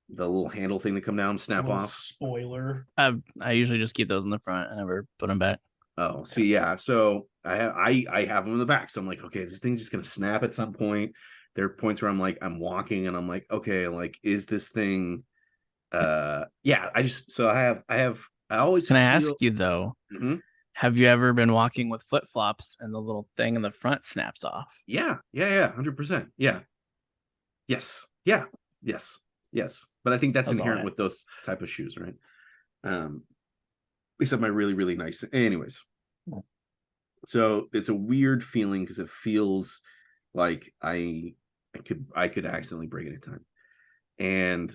little handle thing that come down, snap off. Spoiler. I usually just keep those in the front. I never put them back. Oh, see, yeah. So I have them in the back. So I'm like, okay, this thing's just gonna snap at some point. There are points where I'm like, I'm walking and I'm like, okay, like, is this thing? Yeah. I always. Can I ask you though? Mm-hmm. Have you ever been walking with flip flops and the little thing in the front snaps off? Yeah, 100%. Yeah. Yes. Yeah. Yes. But I think that's inherent with those type of shoes, right? Except my really, really nice. Anyways, so it's a weird feeling because it feels like I could accidentally break it in time, and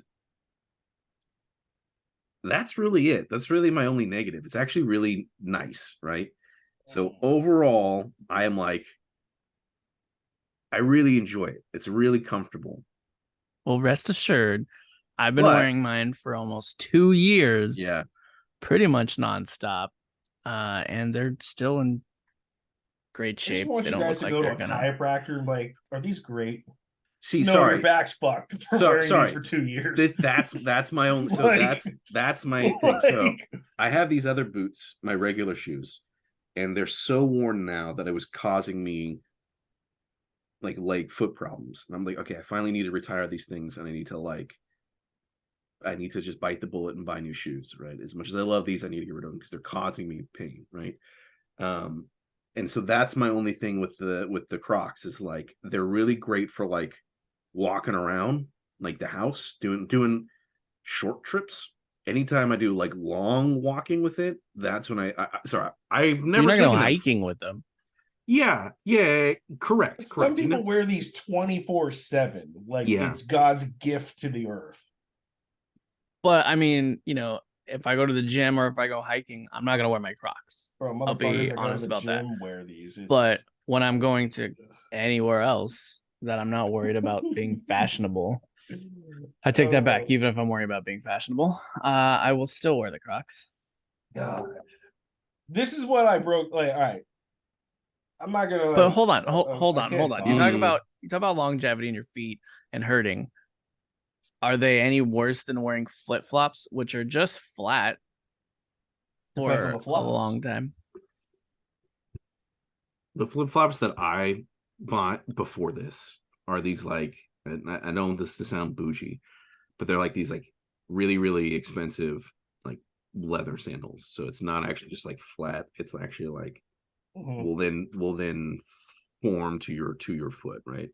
that's really it. That's really my only negative. It's actually really nice, right? So overall, I am like, I really enjoy it. It's really comfortable. Well, rest assured, I've been wearing mine for almost 2 years. Yeah. Pretty much nonstop. And they're still in great shape. I just want they you don't guys look to like go to they're a gonna chiropractor and like, are these great? See, no, sorry, your back's fucked for wearing these for 2 years. That's my own. So like, that's my thing. So I have these other boots, my regular shoes, and they're so worn now that it was causing me like leg foot problems. And I'm like, okay, I finally need to retire these things, and I need to just bite the bullet and buy new shoes, right? As much as I love these, I need to get rid of them because they're causing me pain, right? And so that's my only thing with the Crocs is like they're really great for like walking around like the house, doing short trips. Anytime I do like long walking with it, that's when I've never You're not taken gonna go hiking with them. Yeah, correct. Some people wear these 24/7, like it's God's gift to the earth. But I mean, if I go to the gym or if I go hiking, I'm not gonna wear my Crocs. Bro, I'll be honest about that. Wear these. But when I'm going to anywhere else that I'm not worried about being fashionable, I take that back. Even if I'm worried about being fashionable, I will still wear the Crocs. God, this is what I broke. Like, all right, I'm not gonna. But hold on. You talk about longevity in your feet and hurting. Are they any worse than wearing flip flops, which are just flat for a long time? The flip flops that I bought before this are these like, I don't want this to sound bougie, but they're like these like really, really expensive like leather sandals. So it's not actually just like flat. It's actually like will then form to your foot, right?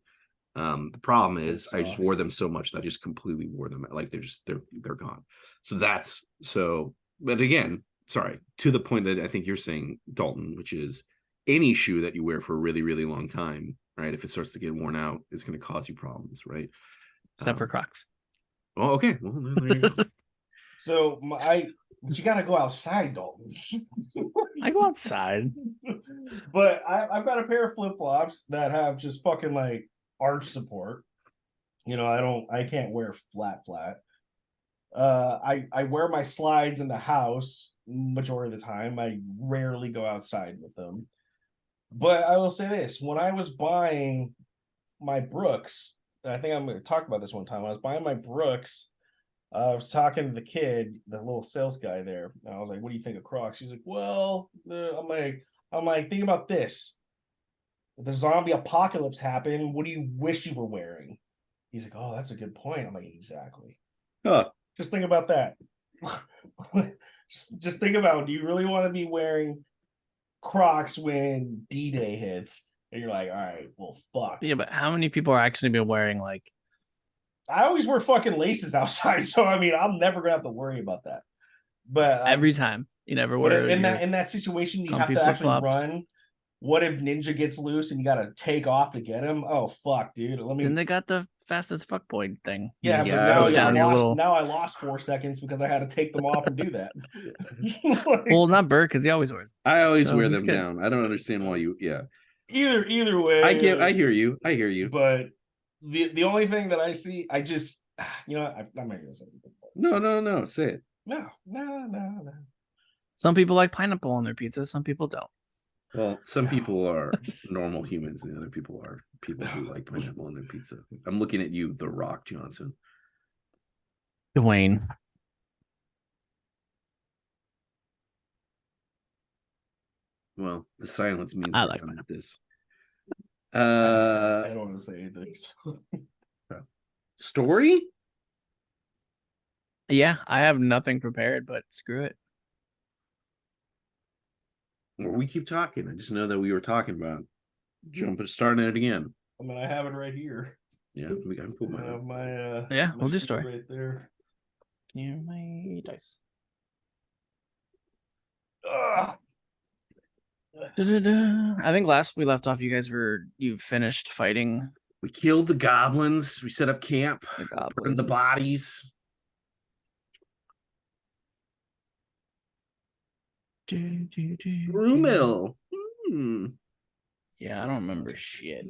The problem is I just wore them so much that I just completely wore them. Like they're gone. But again, sorry, to the point that I think you're saying, Dalton, which is any shoe that you wear for a really, really long time, right? If it starts to get worn out, it's going to cause you problems, right? Except for Crocs. Oh, okay. Well, there you go. So but you got to go outside, Dalton. I go outside, but I've got a pair of flip flops that have just fucking like arch support. I can't wear flat. I wear my slides in the house majority of the time. I rarely go outside with them. But I will say this, when I was buying my Brooks, and I think I'm going to talk about this one time, when I was buying my Brooks, I was talking to the kid, the little sales guy there. And I was like, "What do you think of Crocs?" She's like, "Well, I'm like, think about this. If the zombie apocalypse happened, what do you wish you were wearing?" He's like, "Oh, that's a good point." I'm like, "Exactly. Huh. Just think about that. just think about, do you really want to be wearing Crocs when D-Day hits?" And you're like, "All right, well, fuck." Yeah, but how many people are actually been wearing like? I always wear fucking laces outside, so I mean, I'm never gonna have to worry about that. But Every time you never but wear in that situation, you have comfy to actually flip-flops. run. What if Ninja gets loose and you got to take off to get him? Oh fuck, dude. Then they got the fastest fuck boy thing. Yeah, but Yeah, now yeah. down your little. now I lost 4 seconds because I had to take them off and do that. Like, Well, not Bert because he always wears. I always So wear he's them good. down. I don't understand why you. Yeah, either way, I hear you. I hear you. But the only thing that I see, I just, I'm not gonna say anything. No. Say it. No. Some people like pineapple on their pizza. Some people don't. Well, some people are normal humans, and other people are people who like pineapple on their pizza. I'm looking at you, The Rock Johnson. Dwayne. Well, the silence means I we're like done with this. I don't want to say anything. Story? Yeah, I have nothing prepared, but screw it. Or we keep talking. I just know that we were talking about starting it again. I mean, I have it right here. Yeah, we got to put I have my Yeah, my we'll do sheet story. right there. Yeah, my dice. Ugh. I think last we left off, you finished fighting We killed the goblins. We set up camp. the Burned the goblins. bodies. Brew mill. Yeah, I don't remember shit.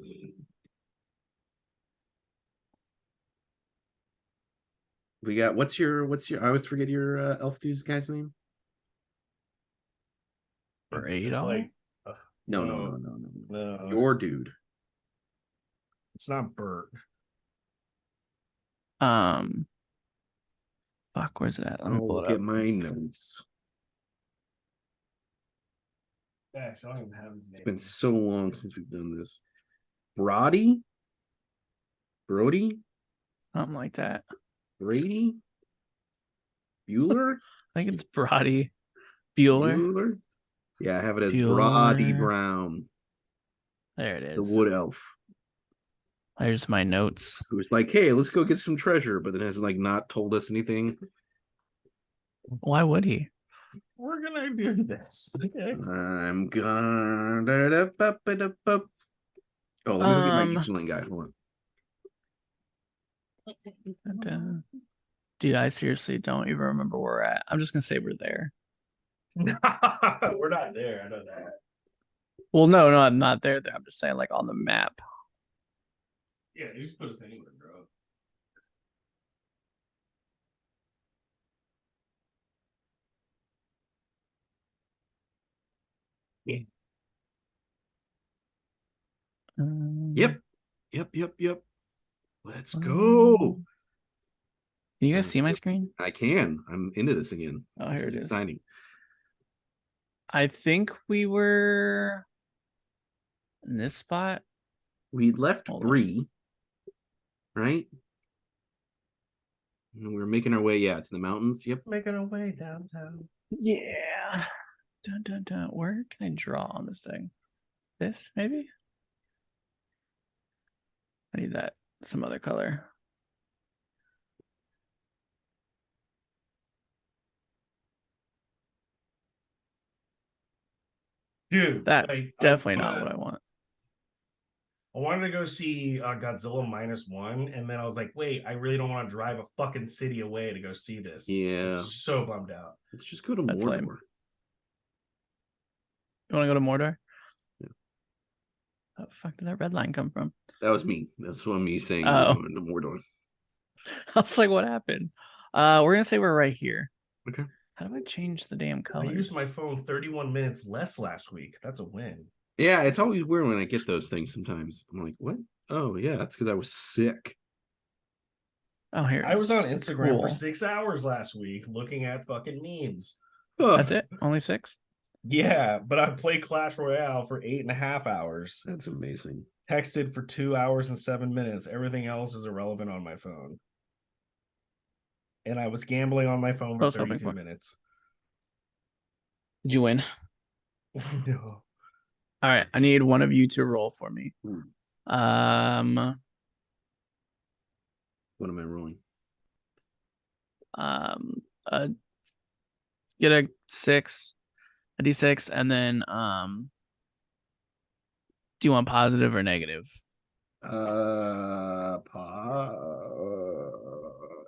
We got what's your I always forget your elf dude's guy's name. It's like, No. no. Your dude. It's not Bert. Fuck, where's it at? Let me pull it Get up. my notes. Actually, I don't even have his name. It's been so long since we've done this. Brody? Something like that. Brady? Bueller? I think it's Brody Bueller. Yeah, I have it as Bueller. Brody Brown. There it The is. wood elf. There's my notes. Who's like, hey, let's go get some treasure, but then has like not told us anything. Why would he? We're gonna do this. Okay. I'm gonna. Oh, let me go get my Easterling guy. Hold on. Dude, I seriously don't even remember where we're at. I'm just gonna say we're there. We're not there. I know that. Well, no, I'm not there. I'm just saying, like on the map. Yeah, you just put us anywhere, bro. Yep. Let's go. Can you guys see my screen? I can. I'm into this again. Oh, here it is. Exciting. I think we were in this spot. We left Bree, right? And we were making our way, to the mountains. Yep. Making our way downtown. Yeah. Dun. Where can I draw on this thing? This, maybe? I need that. Some other color. Dude, that's definitely not what I want. I wanted to go see Godzilla -1, and then I was like, wait, I really don't want to drive a fucking city away to go see this. Yeah. I'm so bummed out. Let's just go to Mordor. Lame. You want to go to Mordor? Yeah. How the fuck did that red line come from? That was me. That's what me saying we're going to Mordor. I was like, what happened? We're gonna say we're right here. Okay. How do I change the damn colors? I used my phone 31 minutes less last week. That's a win. Yeah, it's always weird when I get those things sometimes. I'm like, what? Oh, yeah, that's because I was sick. Oh, here. I was on Instagram for Cool. 6 hours last week looking at fucking memes. That's it? Only 6? Yeah, but I played Clash Royale for 8.5 hours. That's amazing. Texted for 2 hours and 7 minutes. Everything else is irrelevant on my phone. And I was gambling on my phone for 32 minutes. Did you win? No. All right, I need one of you to roll for me. What am I rolling? Get a 6, a D6, and then do you want positive or negative?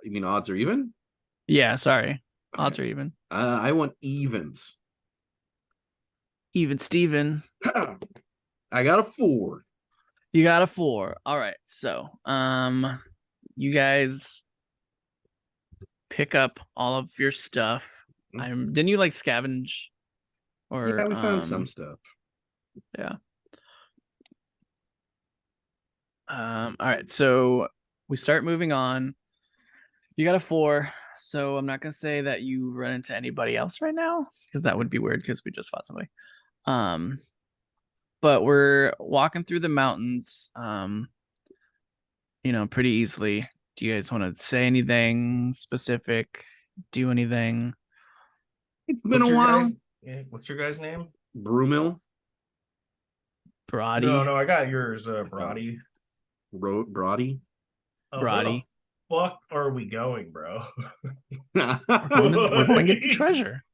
You mean odds or even? Yeah, sorry. Okay. Odds or even. I want evens. Even Steven. I got a 4. You got a 4. All right. So, you guys pick up all of your stuff. Didn't you like scavenge? Or yeah, we found some stuff. Yeah. All right. So we start moving on. You got a 4. So I'm not gonna say that you run into anybody else right now, because that would be weird because we just fought somebody. But we're walking through the mountains, pretty easily. Do you guys want to say anything specific? Do anything? It's been a while. What's your guy's name? Brumil. Brody. No, I got yours, Brody. Brody. Brody. Where the fuck are we going, bro? We're going to get the treasure.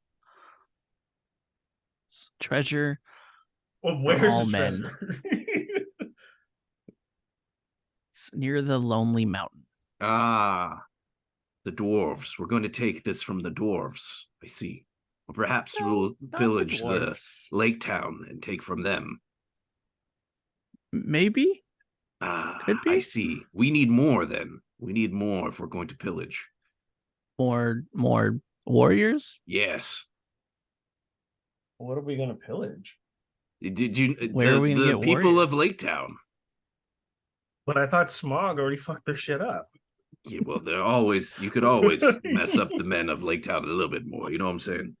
Treasure. Well, where's all the men. treasure? It's near the Lonely Mountain. Ah, the dwarves. We're going to take this from the dwarves. I see. Or perhaps we'll pillage the lake town and take from them. Maybe. Could be. I see. We need more then. We need more if we're going to pillage. More warriors? Yes. What are we going to pillage? Did you? Where are we going to get people warriors? of Lake Town? But I thought Smog already fucked their shit up. Yeah, well, you could always mess up the men of Lake Town a little bit more. You know what I'm saying?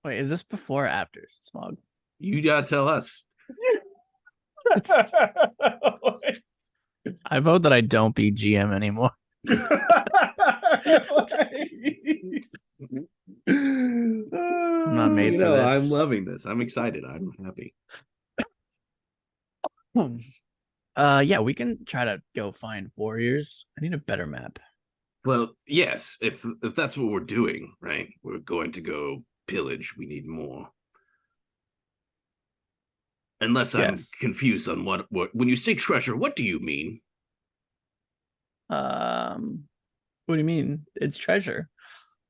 Wait, is this before or after Smog? You gotta tell us. I vote that I don't be GM anymore. I'm not made for this. I'm loving this. I'm excited. I'm happy. Yeah, we can try to go find warriors. I need a better map. Well, yes, if that's what we're doing, right? We're going to go pillage. We need more. Unless I'm confused on what when you say treasure, what do you mean? What do you mean? It's treasure.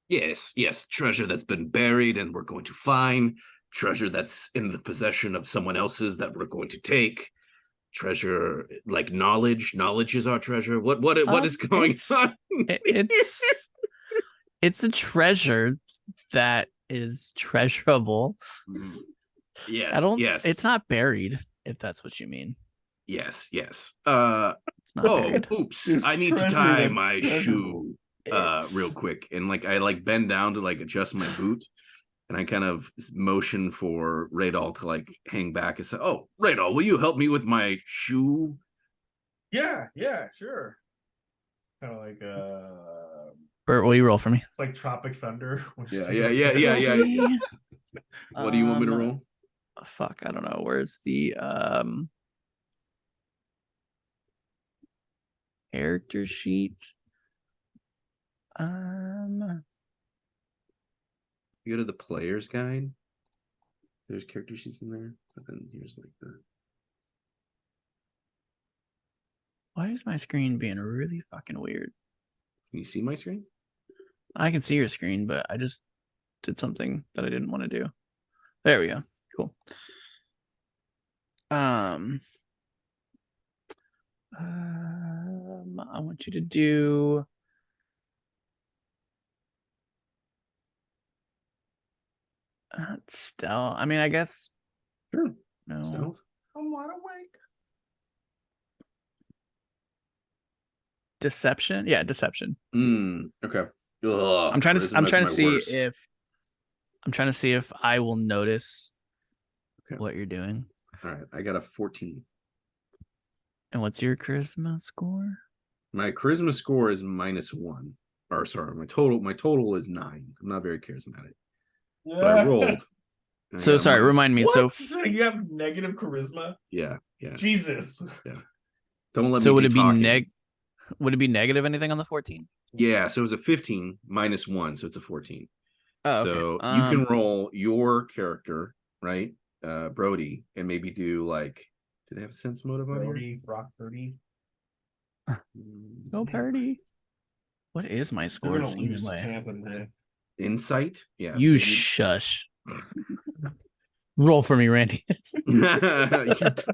Yes, treasure that's been buried and we're going to find. Treasure that's in the possession of someone else's that we're going to take. Treasure like knowledge. Knowledge is our treasure. What is going on? It's a treasure that is treasurable. Yes. It's not buried, if that's what you mean. Yes. It's not buried. Oops. I need to tie my shoe real quick. And I bend down to adjust my boot. And I kind of motion for Radol to hang back and say, "Oh, Radol, will you help me with my shoe?" Yeah, sure. Kind of like Bert, will you roll for me? It's like Tropic Thunder. Yeah. What do you want me to roll? Fuck, I don't know. Where's the character sheet? You go to the player's guide. There's character sheets in there, but then here's the. Why is my screen being really fucking weird? Can you see my screen? I can see your screen, but I just did something that I didn't want to do. There we go. Cool. I want you to do stealth. I mean, I guess. Sure. No. Stealth. I'm wide awake. Deception? Yeah, deception. Okay. Ugh, I'm trying to charisma's see if I will notice Okay. what you're doing. All right, I got a 14. And what's your charisma score? My charisma score is -1. Or sorry, my total is 9. I'm not very charismatic. But I rolled. So sorry, remind me. What? So You have negative charisma? Yeah. Jesus. Yeah. Don't let me so would be it be talking. would it be negative anything on the 14? Yeah, so it was a 15 -1, so it's a 14. Oh, okay. So you can roll your character, right? Brody, and maybe do like, do they have a sense motive on Brody, Brock Brody. Go Purdy. What is my score? We're gonna lose to Tampa today. Insight? Yeah. You shush. Roll for me, Randy. you Bro, I got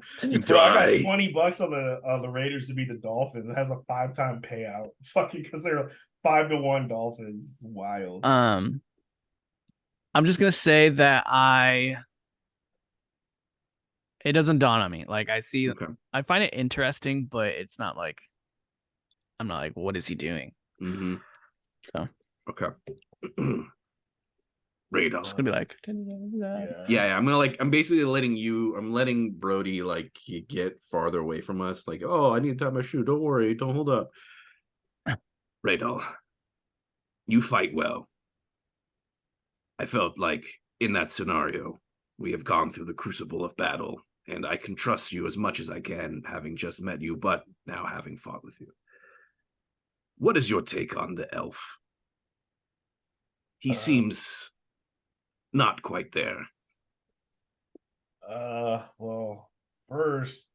$20 on the Raiders to beat the Dolphins. It has a 5-time payout. Fucking because they're 5-1 Dolphins. Wild. I'm just gonna say that it doesn't dawn on me. Like I see, I find it interesting, but it's not like I'm not like, what is he doing? So okay. Radar. Just gonna be like, yeah. I'm basically letting Brody like get farther away from us. Like, oh, I need to tie my shoe. Don't worry, don't hold up. Radar, you fight well. I felt like in that scenario, we have gone through the crucible of battle, and I can trust you as much as I can, having just met you, but now having fought with you. What is your take on the elf? He seems not quite there. Well, first,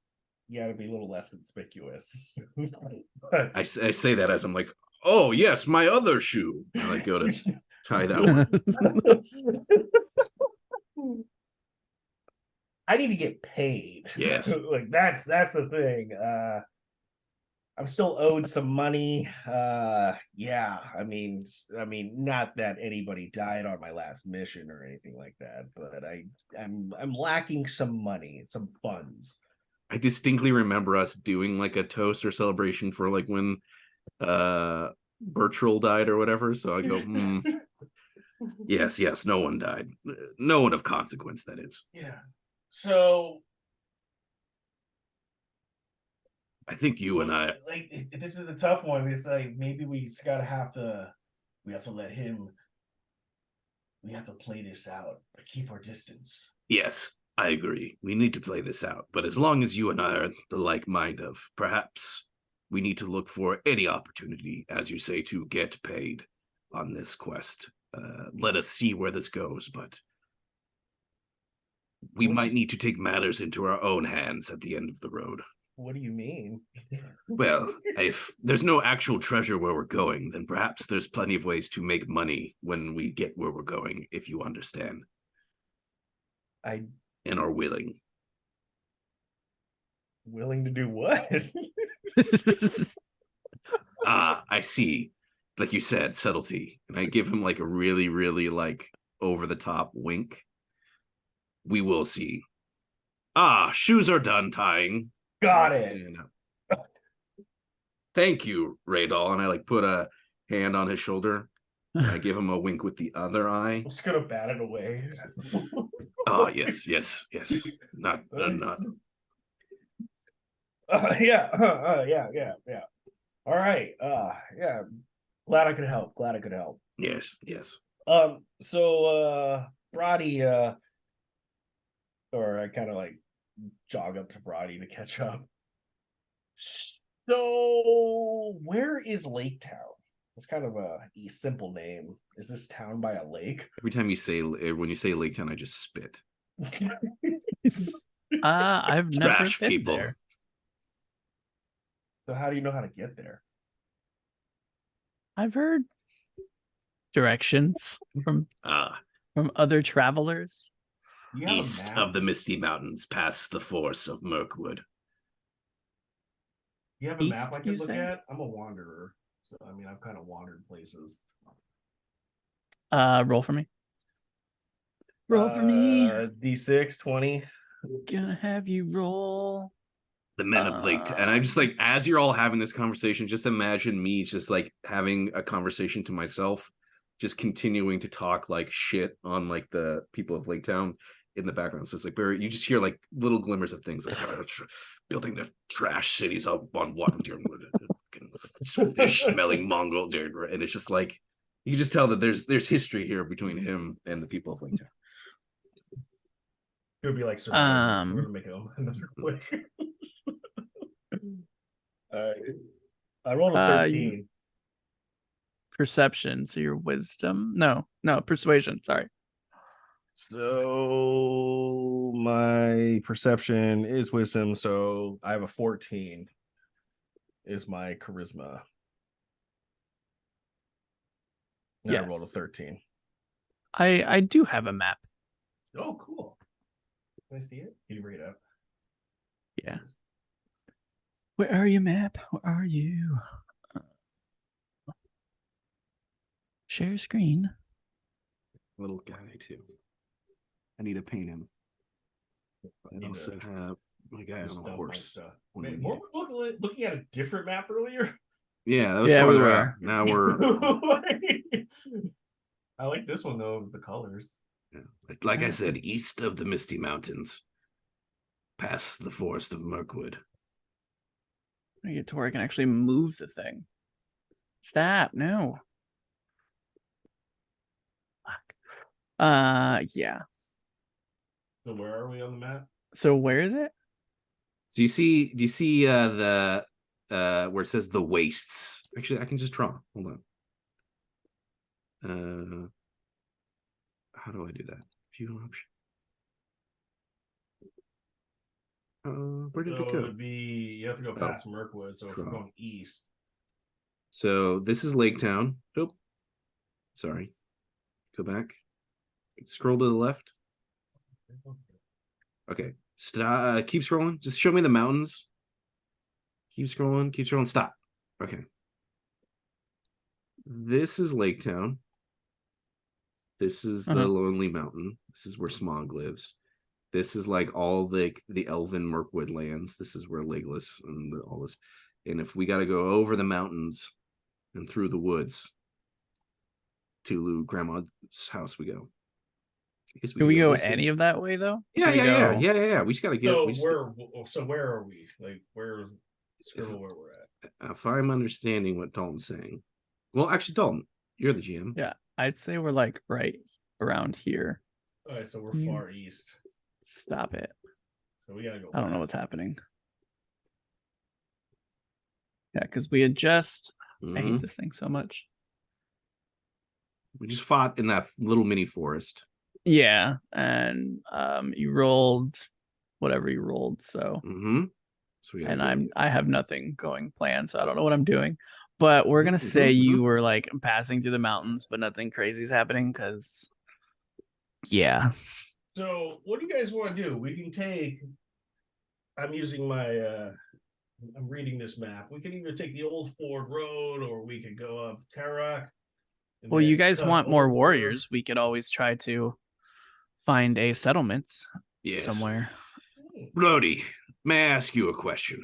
you gotta be a little less conspicuous. I say that as I'm like, oh, yes, my other shoe. And I go to tie that one. I need to get paid. Yes. Like that's the thing. I'm still owed some money. Yeah, I mean, not that anybody died on my last mission or anything like that, but I'm lacking some money, some funds. I distinctly remember us doing like a toast or celebration for like when Bertrell died or whatever. So I go, yes, no one died. No one of consequence, that is. Yeah. So I think you and I like this is a tough one. It's like maybe we have to let him. We have to play this out, but keep our distance. Yes, I agree. We need to play this out. But as long as you and I are the like mind of, perhaps we need to look for any opportunity, as you say, to get paid on this quest. Let us see where this goes, but we might need to take matters into our own hands at the end of the road. What do you mean? Well, if there's no actual treasure where we're going, then perhaps there's plenty of ways to make money when we get where we're going, if you understand. And are willing. Willing to do what? I see. Like you said, subtlety. And I give him like a really, really like over-the-top wink. We will see. Shoes are done tying. Got it. Thank you, Radol. And I like put a hand on his shoulder. And I give him a wink with the other eye. I'm just gonna bat it away. Oh, yes. Not. Yeah. All right. Yeah. Glad I could help. Yes. So Brody, or I kind of like jog up to Brody to catch up. So where is Lake Town? It's kind of a simple name. Is this town by a lake? Every time when you say Lake Town, I just spit. I've never been people. there. So how do you know how to get there? I've heard directions from other travelers. East of the Misty Mountains, past the force of Mirkwood. You have a map I could look at? I'm a wanderer, so I mean I've kind of wandered places. Roll for me. Roll for me. D6 20. Gonna have you roll The men of Lake, and I just like, as you're all having this conversation, just imagine me just like having a conversation to myself, just continuing to talk like shit on like the people of Lake Town in the background. So it's like very, you just hear like little glimmers of things like building the trash cities up on what fish smelling mongrel, dude, and it's just like you can just tell that there's history here between him and the people of Lake Town. It would be like Survivor. We're gonna make another quick. I rolled a 13. Perception, so your wisdom. No, persuasion. Sorry. So my perception is wisdom, so I have a 14 is my charisma. Yeah, I rolled a 13. I do have a map. Oh, cool. Can I see it? Can you bring it up? Yeah. Where are you, map? Where are you? Share screen. Little guy too. I need to paint him. I also have my guy on a horse. Man, weren't we looking at a different map earlier? Yeah, that was farther out. Now we're. I like this one though, the colors. Yeah. Like I said, east of the Misty Mountains, past the forest of Mirkwood. I get to where I can actually move the thing. Stop! No. Fuck. Yeah. So where are we on the map? So where is it? So do you see the where it says the wastes? Actually, I can just draw. Hold on. How do I do that? View option. Where did it go? It would be, you have to go past Mirkwood. So if we're going east. So this is Lake Town. Oh, sorry. Go back. Scroll to the left. Okay. Stop. Keep scrolling. Just show me the mountains. Keep scrolling. Keep scrolling. Stop. Okay. This is Lake Town. This is the Lonely Mountain. This is where Smog lives. This is like all the Elven Mirkwood lands. This is where Legolas and all this. And if we got to go over the mountains and through the woods to Grandma's house, we go. Can we go any of that way though? Yeah. We just gotta get. So where are we? Like where we're at? If I'm understanding what Dalton's saying, well, actually, Dalton, you're the GM. Yeah, I'd say we're like right around here. All right, so we're far east. Stop it. So we gotta go. I don't know what's happening. Yeah, because we had just. I hate this thing so much. We just fought in that little mini forest. Yeah, and you rolled whatever you rolled, so So I have nothing going planned, so I don't know what I'm doing. But we're gonna say you were like passing through the mountains, but nothing crazy is happening because yeah. So what do you guys want to do? We can take. I'm using my. I'm reading this map. We can either take the old Ford Road, or we could go up Tarak. Well, you guys want more warriors? We could always try to find a settlement somewhere. Brody, may I ask you a question?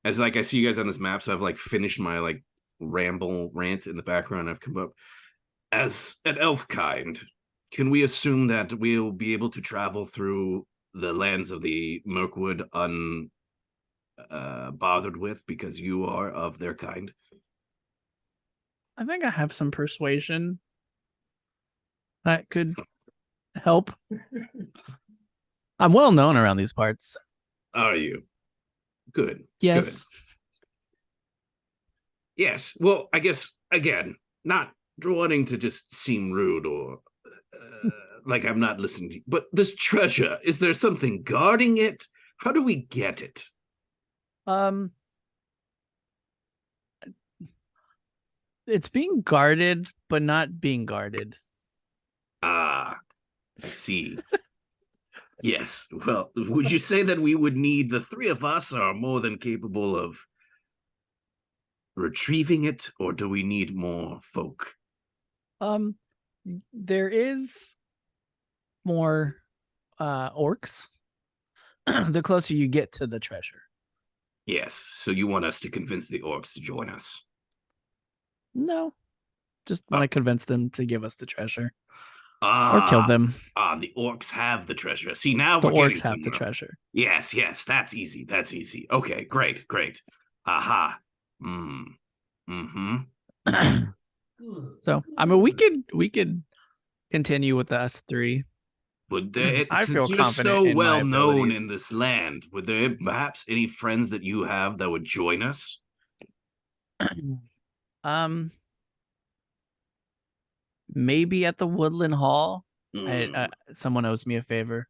As like I see you guys on this map, so I've like finished my like rant in the background. I've come up as an elf kind. Can we assume that we'll be able to travel through the lands of the Mirkwood unbothered with because you are of their kind? I think I have some persuasion that could help. I'm well known around these parts. Are you? Good. Yes. Good. Yes. Well, I guess, again, not wanting to just seem rude or like I'm not listening to you, but this treasure, is there something guarding it? How do we get it? It's being guarded, but not being guarded. Ah, I see. Yes. Well, would you say that we would need, the three of us are more than capable of retrieving it, or do we need more folk? There is more orcs the closer you get to the treasure. Yes. So you want us to convince the orcs to join us? No, just want to convince them to give us the treasure or Ah, kill them. the orcs have the treasure. See, now The we're getting orcs have the somewhere. treasure. Yes, that's easy. That's easy. Okay, great. Aha. Mm-hmm. So I mean, we could continue with us three. Would there, I since feel you're confident so in my well known abilities. in this land, would there perhaps any friends that you have that would join us? Um, maybe at the Woodland Hall. Mm, Someone owes me a favor.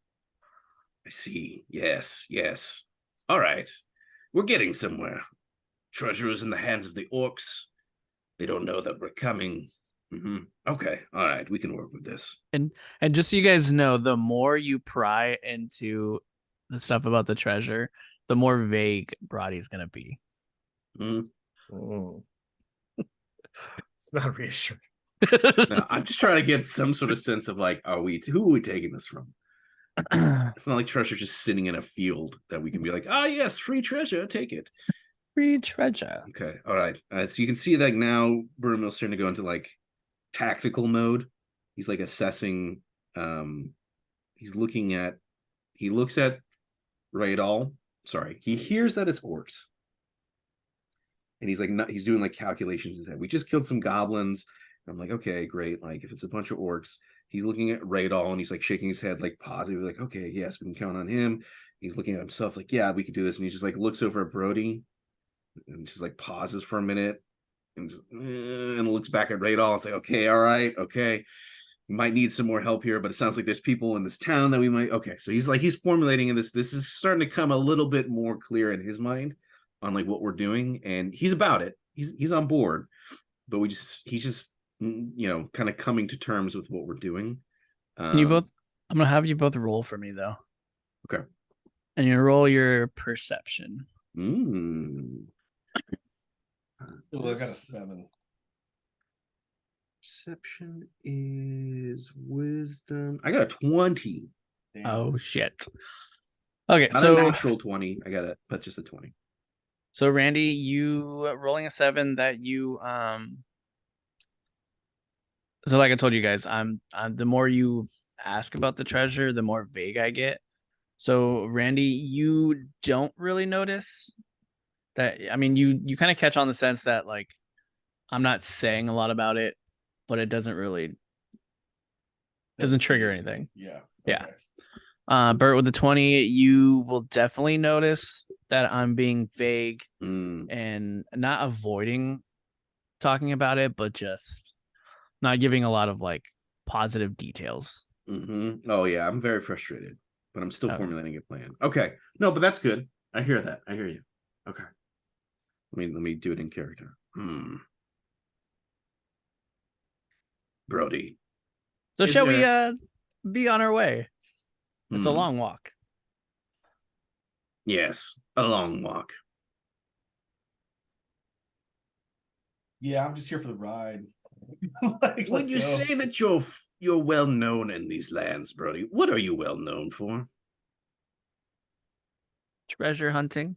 I see. Yes. All right. We're getting somewhere. Treasure is in the hands of the orcs. They don't know that we're coming. Okay. All right. We can work with this. And just so you guys know, the more you pry into the stuff about the treasure, the more vague Brody's gonna be. Mm. It's not reassuring. No, I'm just trying to get some sort of sense of like, who are we taking this from? It's not like treasure just sitting in a field that we can be like, yes, free treasure, take it. Free treasure. Okay, all right. So you can see that now Burmill's starting to go into like tactical mode. He's like assessing. He's looking at. He looks at Radal. Sorry, he hears that it's orcs, and he's like, he's doing like calculations in his head. We just killed some goblins. I'm like, okay, great. Like if it's a bunch of orcs, he's looking at Radal and he's like shaking his head like positive, like, okay, yes, we can count on him. He's looking at himself like, yeah, we could do this. And he just like looks over at Brody and just like pauses for a minute and looks back at Radal and say, okay, all right, okay. We might need some more help here, but it sounds like there's people in this town that we might. Okay, so he's formulating this. This is starting to come a little bit more clear in his mind on like what we're doing, and he's about it. He's on board, but he's just kind of coming to terms with what we're doing. You both. I'm gonna have you both roll for me though. Okay. And you roll your perception. I got a 7. Perception is wisdom. I got a 20. Damn. Oh shit. Okay, Not so a natural 20. I got it, but just a 20. So Randy, you rolling a 7 that you so like I told you guys, I'm the more you ask about the treasure, the more vague I get. So Randy, you don't really notice that. I mean, you kind of catch on the sense that like I'm not saying a lot about it, but it doesn't trigger anything. Yeah. Yeah. Bert with the 20, you will definitely notice that I'm being vague and not avoiding talking about it, but just not giving a lot of like positive details. Oh yeah, I'm very frustrated, but I'm still formulating a plan. Okay, no, but that's good. I hear that. I hear you. Okay, let me do it in character. Brody. So shall we be on our way? It's a long walk. Yes, a long walk. Yeah, I'm just here for the ride. Like, would you say that you're well known in these lands, Brody? What are you well known for? Treasure hunting.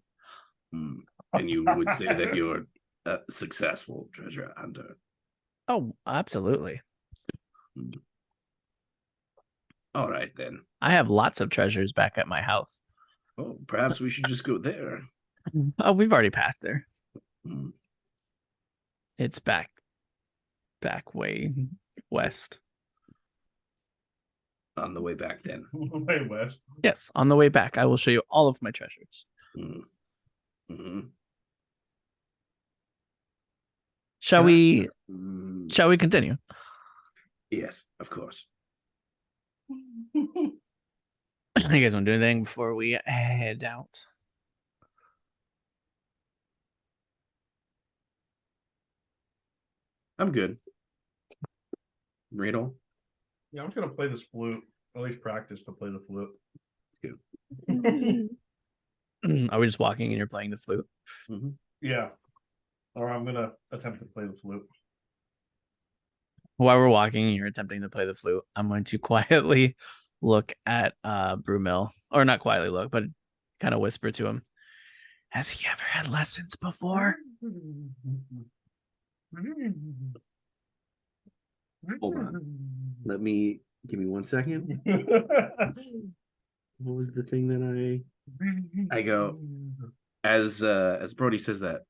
And you would say that you're a successful treasure hunter. Oh, absolutely. All right, then. I have lots of treasures back at my house. Oh, perhaps we should just go there. Oh, we've already passed there. Mm. It's back way west. On the way back, then. Way west. Yes, on the way back, I will show you all of my treasures. Shall we continue? Yes, of course. You guys want to do anything before we head out? I'm good. Radal? Yeah, I'm just gonna play this flute. At least practice to play the flute. Good. Are we just walking and you're playing the flute? Yeah. Or I'm gonna attempt to play the flute. While we're walking and you're attempting to play the flute, I'm going to quietly look at Brumil. Or not quietly look, but kind of whisper to him. Has he ever had lessons before? Hold on. Give me 1 second. What was the thing that I go as Brody says that?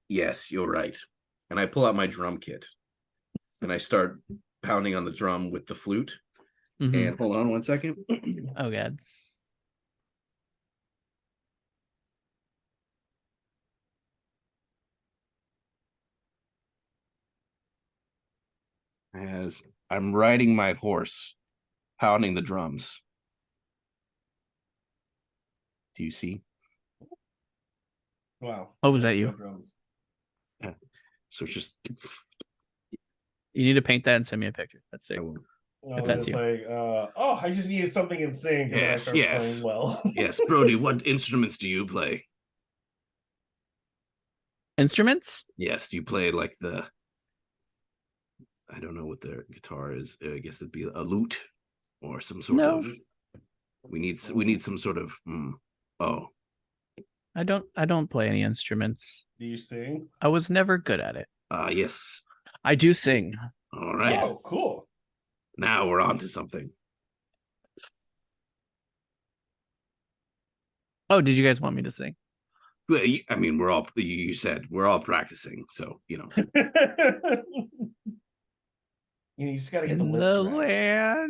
Yes, you're right. And I pull out my drum kit and I start pounding on the drum with the flute. And hold on 1 second. Oh god. As I'm riding my horse, pounding the drums. Do you see? Wow. Oh, was that you? Drums. Yeah. So it's just. You need to paint that and send me a picture. That's sick. If that's you. Like, I just needed something in sync. Yes, playing well. Yes, Brody, what instruments do you play? Instruments? Yes, do you play like the... I don't know what their guitar is. I guess it'd be a lute or some sort of... We need some sort of... I don't play any instruments. Do you sing? I was never good at it. Yes. I do sing. All right. Yes. Oh, cool. Now we're on to something. Oh, did you guys want me to sing? Well, I mean, you said we're all practicing, so, you know. You just gotta get the lips right.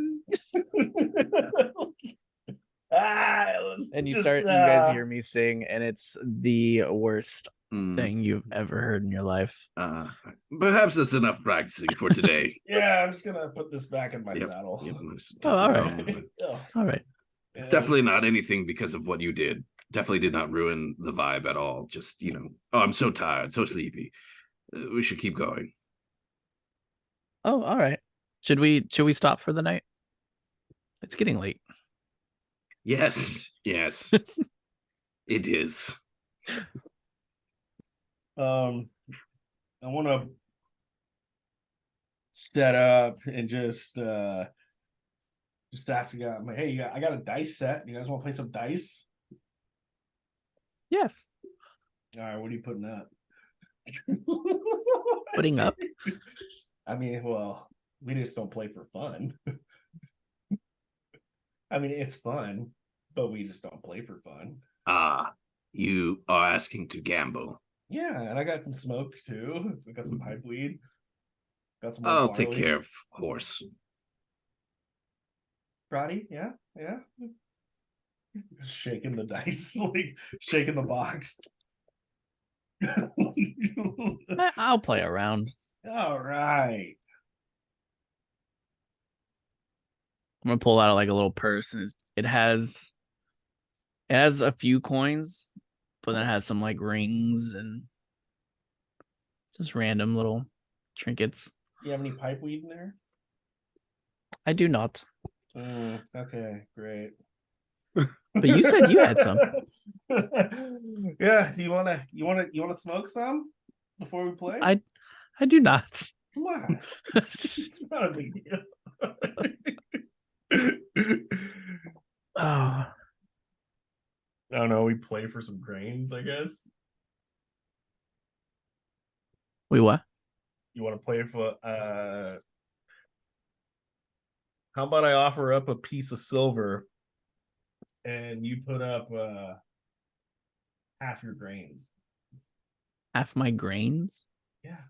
And you guys hear me sing, and it's the worst thing you've ever heard in your life. Perhaps that's enough practicing for today. Yeah, I'm just gonna put this back in my saddle. All right. All right. Yes. Definitely not anything because of what you did. Definitely did not ruin the vibe at all. Just, I'm so tired, so sleepy. We should keep going. Oh, all right. Should we stop for the night? It's getting late. Yes. It is. I want to set up and just ask you guys, I'm like, hey, I got a dice set. You guys want to play some dice? Yes. All right, what are you putting up? Putting up? I mean, well, we just don't play for fun. I mean, it's fun, but we just don't play for fun. You are asking to gamble. Yeah, and I got some smoke too. I got some pipe weed. Got some. I'll take care of horse. Roddy, yeah. Shaking the dice, like shaking the box. I'll play around. All right. I'm gonna pull out like a little purse, and it has a few coins, but then it has some like rings and just random little trinkets. You have any pipe weed in there? I do not. Okay, great. But you said you had some. Yeah. Do you wanna smoke some before we play? I do not. Come on. It's not a big deal. Oh. I don't know. We play for some grains, I guess. Wait, what? You want to play for how about I offer up a piece of silver and you put up half your grains? Half my grains? Yeah.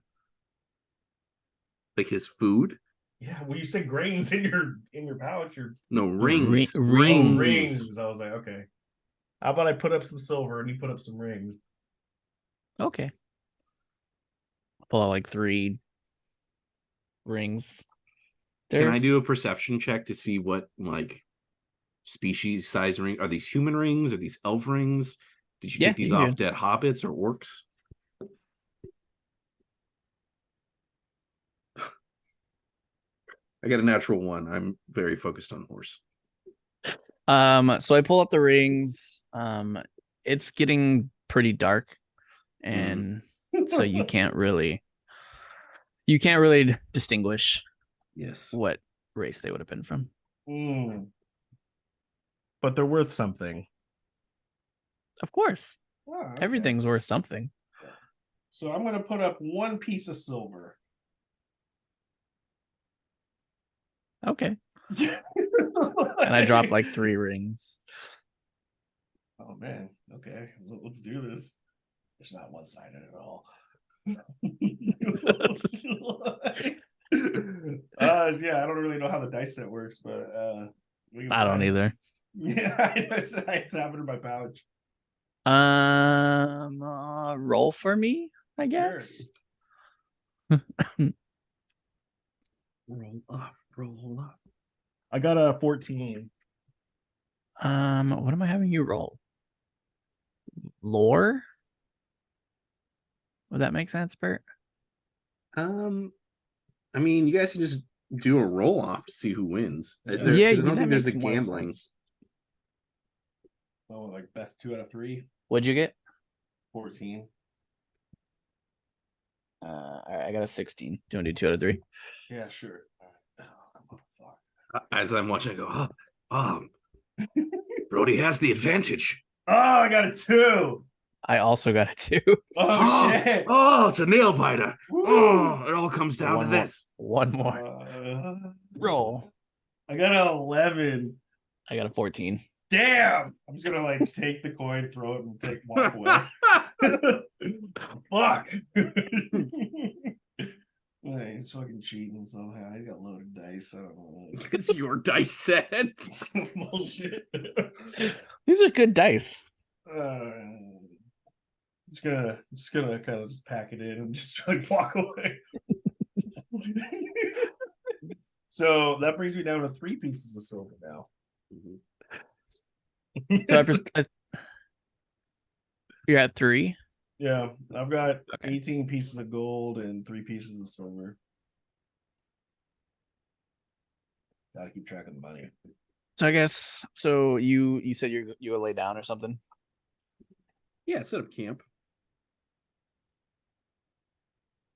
Like his food? Yeah, well, you said grains in your pouch. No, rings. Rings. I was like, okay. How about I put up some silver and you put up some rings? Okay. I'll pull out like 3 rings. Can I do a perception check to see what like species size ring? Are these human rings? Are these elf rings? Did you take these off dead hobbits or orcs? I got a natural 1. I'm very focused on horse. So I pull up the rings. It's getting pretty dark, and so you can't really distinguish what race they would have been from. But they're worth something. Of course. Oh, okay. Everything's worth something. So I'm gonna put up 1 piece of silver. Okay. And I dropped like 3 rings. Oh man. Okay. Let's do this. It's not one-sided at all. Yeah, I don't really know how the dice set works, but I don't either. Yeah, it's happened in my pouch. Roll for me, I guess. Sure. Roll off. I got a 14. What am I having you roll? Lore? Would that make sense, Bert? I mean, you guys can just do a roll off to see who wins. Is there? Yeah, I don't that think there's a makes more gambling. sense. Oh, like best 2 out of 3. What'd you get? 14. All right, I got a 16. Do you want to do 2 out of 3? Yeah, sure. Oh, come on, fuck. As I'm watching, I go, Brody has the advantage. Oh, I got a 2. I also got a 2. Oh, shit. Oh, it's a nail biter. Woo. Oh, it all comes down One to more. this. One more. Roll. I got an 11. I got a 14. Damn! I'm just gonna like take the coin, throw it, and walk away. Fuck! He's fucking cheating somehow. He's got loaded dice. I don't know. It's your dice set. Bullshit. These are good dice. Just gonna kind of just pack it in and just like walk away. So that brings me down to 3 pieces of silver now. So you're at 3. Yeah, I've got 18 pieces of gold and 3 pieces of silver. Gotta keep track of the money. So I guess you said you will lay down or something. Yeah, set up camp.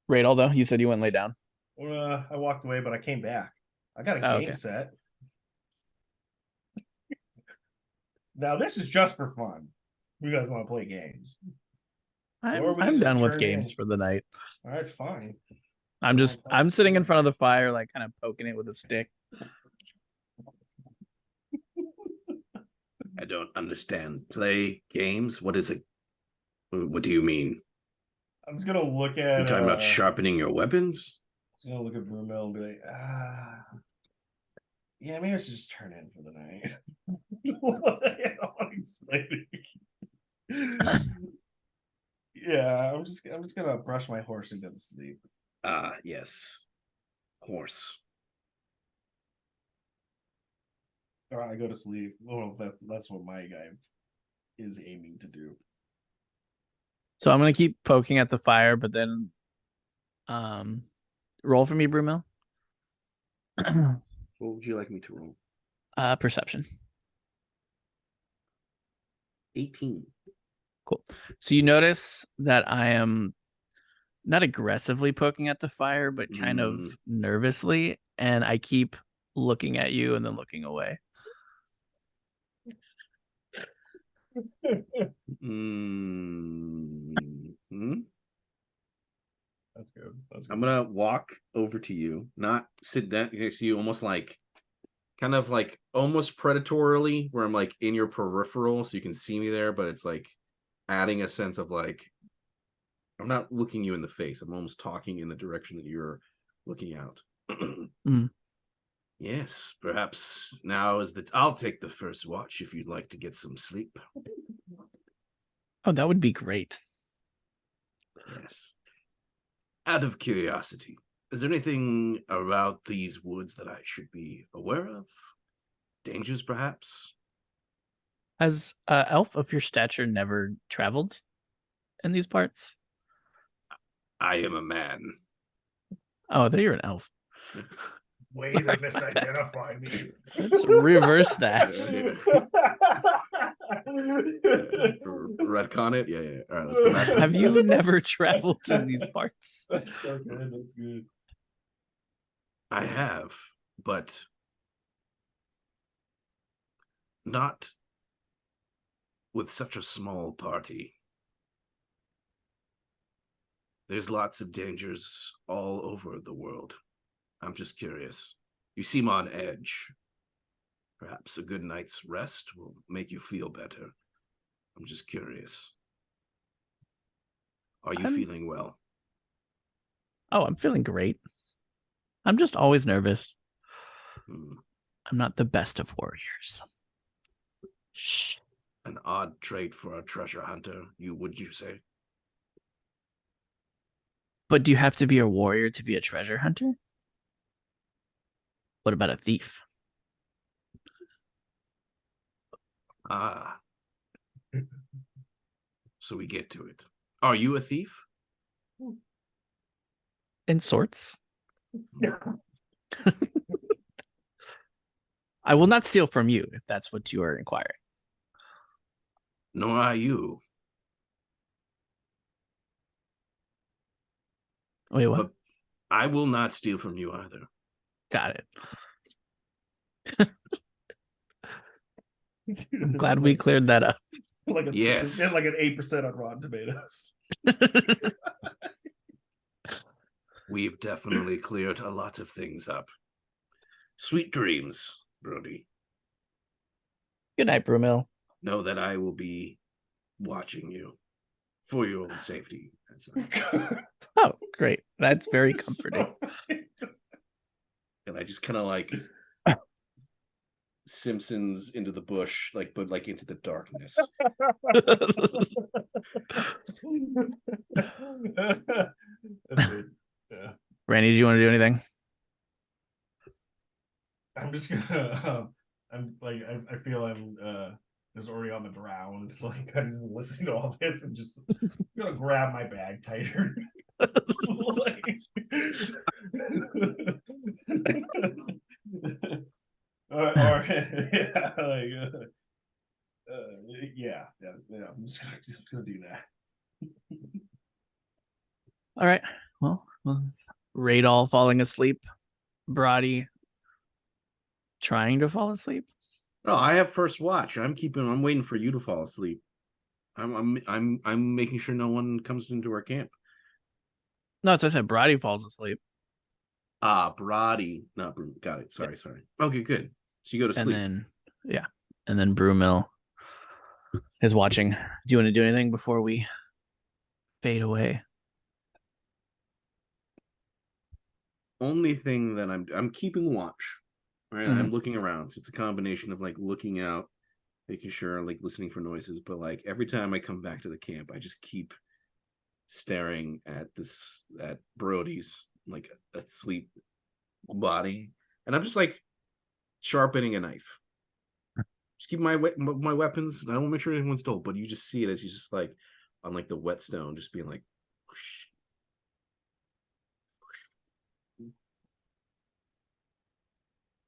Right, although you said you went and lay down. I walked away, but I came back. I got a game set. Now this is just for fun. You guys want to play games? I'm done with games for the night. All right, fine. I'm sitting in front of the fire, like kind of poking it with a stick. I don't understand. Play games? What is it? What do you mean? I'm just gonna look at. You're talking about sharpening your weapons? I'm gonna look at Brumel and be like, yeah, maybe I should just turn in for the night. Yeah, I'm just gonna brush my horse and go to sleep. Yes. Horse. Or I go to sleep. Well, that's what my guy is aiming to do. So I'm gonna keep poking at the fire, but then roll for me, Brumel. What would you like me to roll? Perception. 18. Cool. So you notice that I am not aggressively poking at the fire, but kind of nervously, and I keep looking at you and then looking away. That's good. I'm gonna walk over to you, not sit down next to you, almost like kind of like almost predatorily, where I'm like in your peripheral so you can see me there, but it's like adding a sense of like I'm not looking you in the face. I'm almost talking in the direction that you're looking out. Yes, perhaps now is I'll take the first watch if you'd like to get some sleep. Oh, that would be great. Yes. Out of curiosity, is there anything about these woods that I should be aware of? Dangers, perhaps? Has elf of your stature never traveled in these parts? I am a man. Oh, there you're an elf. Way to misidentify me. Let's reverse that. Retcon it? Yeah. All right, let's go back. Have you never traveled in these parts? That's good. That's good. I have, but not with such a small party. There's lots of dangers all over the world. I'm just curious. You seem on edge. Perhaps a good night's rest will make you feel better. I'm just curious. Are you feeling well? Oh, I'm feeling great. I'm just always nervous. I'm not the best of warriors. Shh. An odd trait for a treasure hunter, would you say? But do you have to be a warrior to be a treasure hunter? What about a thief? Ah. So we get to it. Are you a thief? In sorts. I will not steal from you if that's what you are inquiring. Nor are you. Wait, what? But I will not steal from you either. Got it. I'm glad we cleared that up. Like yes. Like an 8% on Rotten Tomatoes. We've definitely cleared a lot of things up. Sweet dreams, Brody. Good night, Brumil. Know that I will be watching you for your own safety. Oh, great. That's very comforting. And I just kind of like Simpsons into the bush, but into the darkness. Yeah. Randy, do you want to do anything? I'm just gonna I'm like I feel I'm just already on the ground. Like I'm just listening to all this and just gonna grab my bag tighter. Or yeah, like yeah. I'm just gonna do that. All right. Well, Radol falling asleep. Brody trying to fall asleep. No, I have first watch. I'm waiting for you to fall asleep. I'm making sure no one comes into our camp. No, as I said, Brody falls asleep. Brody. No, got it. Sorry. Okay, good. So you go to sleep. And then Brumil is watching. Do you want to do anything before we fade away? Only thing that I'm keeping watch. Right, I'm looking around. So it's a combination of like looking out, making sure, like listening for noises. But like every time I come back to the camp, I just keep staring at Brody's like asleep body, and I'm just like sharpening a knife. Just keep my weapons. I don't make sure anyone's stole, but you just see it as he's just like on like the whetstone, just being like, whoosh.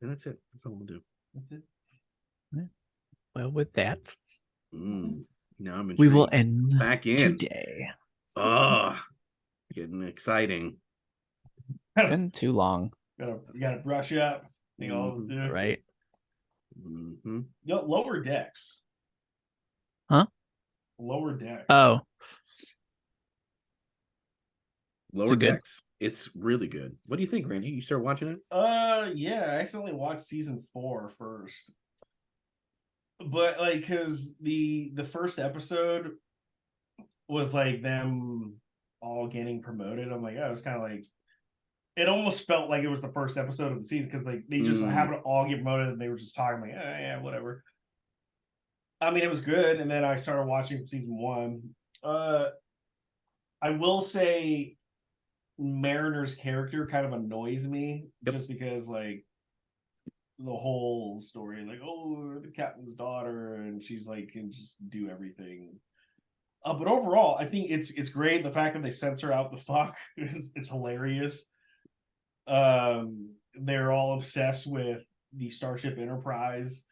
And that's it. That's all we'll do. That's it. Well, with that, now I'm we will end back in today. Oh, getting exciting. It's been too long. You gotta brush up. Right. Lower Decks. Huh? Lower Decks. Oh. Lower Decks. It's really good. What do you think, Randy? You start watching it? Yeah, I accidentally watched season 4 first. But like, cause the first episode was like them all getting promoted. I'm like, oh, it was kind of like, it almost felt like it was the first episode of the season because like they just happened to all get promoted and they were just talking like, yeah, whatever. I mean, it was good, and then I started watching season 1. I will say Mariner's character kind of annoys me just because like the whole story, like, oh, the captain's daughter, and she's like can just do everything. But overall, I think it's great. The fact that they censor out the fuck it's hilarious. They're all obsessed with the Starship Enterprise,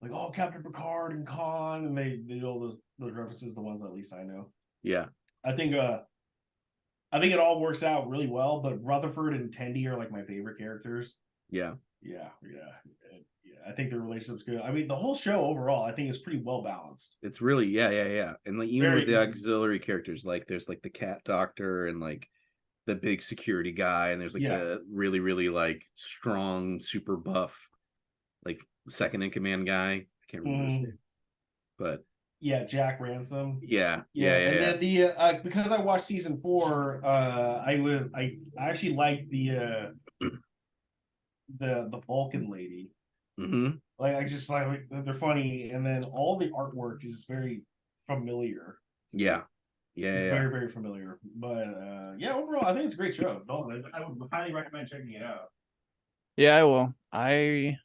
like, oh, Captain Picard and Khan, and they all those references, the ones that at least I know. Yeah, I think it all works out really well. But Rutherford and Tendi are like my favorite characters. Yeah. Yeah. I think the relationship's good. I mean, the whole show overall, I think is pretty well balanced. It's really yeah. And like even with the auxiliary characters, like there's like the cat doctor and like the big security guy, and there's like the really, really like strong, super buff, like second in command guy. I can't remember his name. But Jack Ransom. Yeah. Then the because I watched season 4, I actually liked the Vulcan lady. Mm-hmm. Like I just like they're funny, and then all the artwork is very familiar. Yeah. Very, very familiar. But overall, I think it's a great show. Dalton, I would highly recommend checking it out. Yeah, I will. I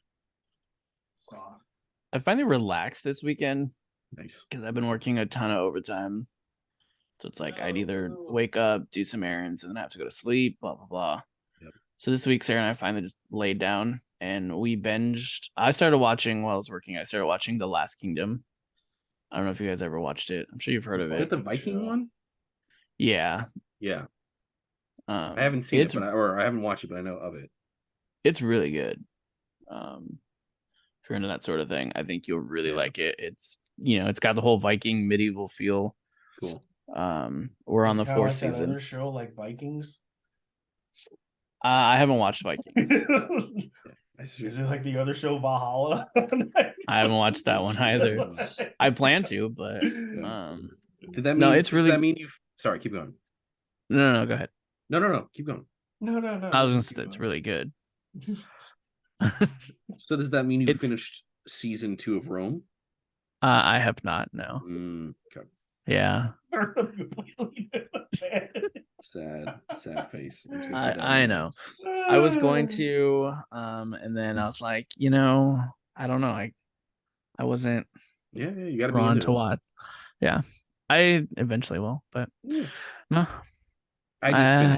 finally relaxed this weekend. Nice. Because I've been working a ton of overtime. So it's like I'd either wake up, do some errands, and then I have to go to sleep, blah, blah, blah. Yep. So this week, Sarah and I finally just laid down and we binged. I started watching while I was working. I started watching The Last Kingdom. I don't know if you guys ever watched it. I'm sure you've heard of it. Is it the Viking one? Yeah. Yeah. I haven't seen it, or I haven't watched it, but I know of it. It's really good. If you're into that sort of thing, I think you'll really like it. It's it's got the whole Viking medieval feel. Cool. We're on the 4th season. That other show like Vikings. I haven't watched Vikings. Is it like the other show Valhalla? I haven't watched that one either. I plan to, but did that mean? No, it's really. Does that mean you? Sorry, keep going. No, go ahead. No, keep going. No. I was gonna say it's really good. So does that mean you finished season 2 of Rome? I have not. No. Okay. Yeah. Sad face. I know. I was going to, and then I was like, I don't know. I wasn't. Yeah, you gotta drawn to watch. Yeah, I eventually will, but no. I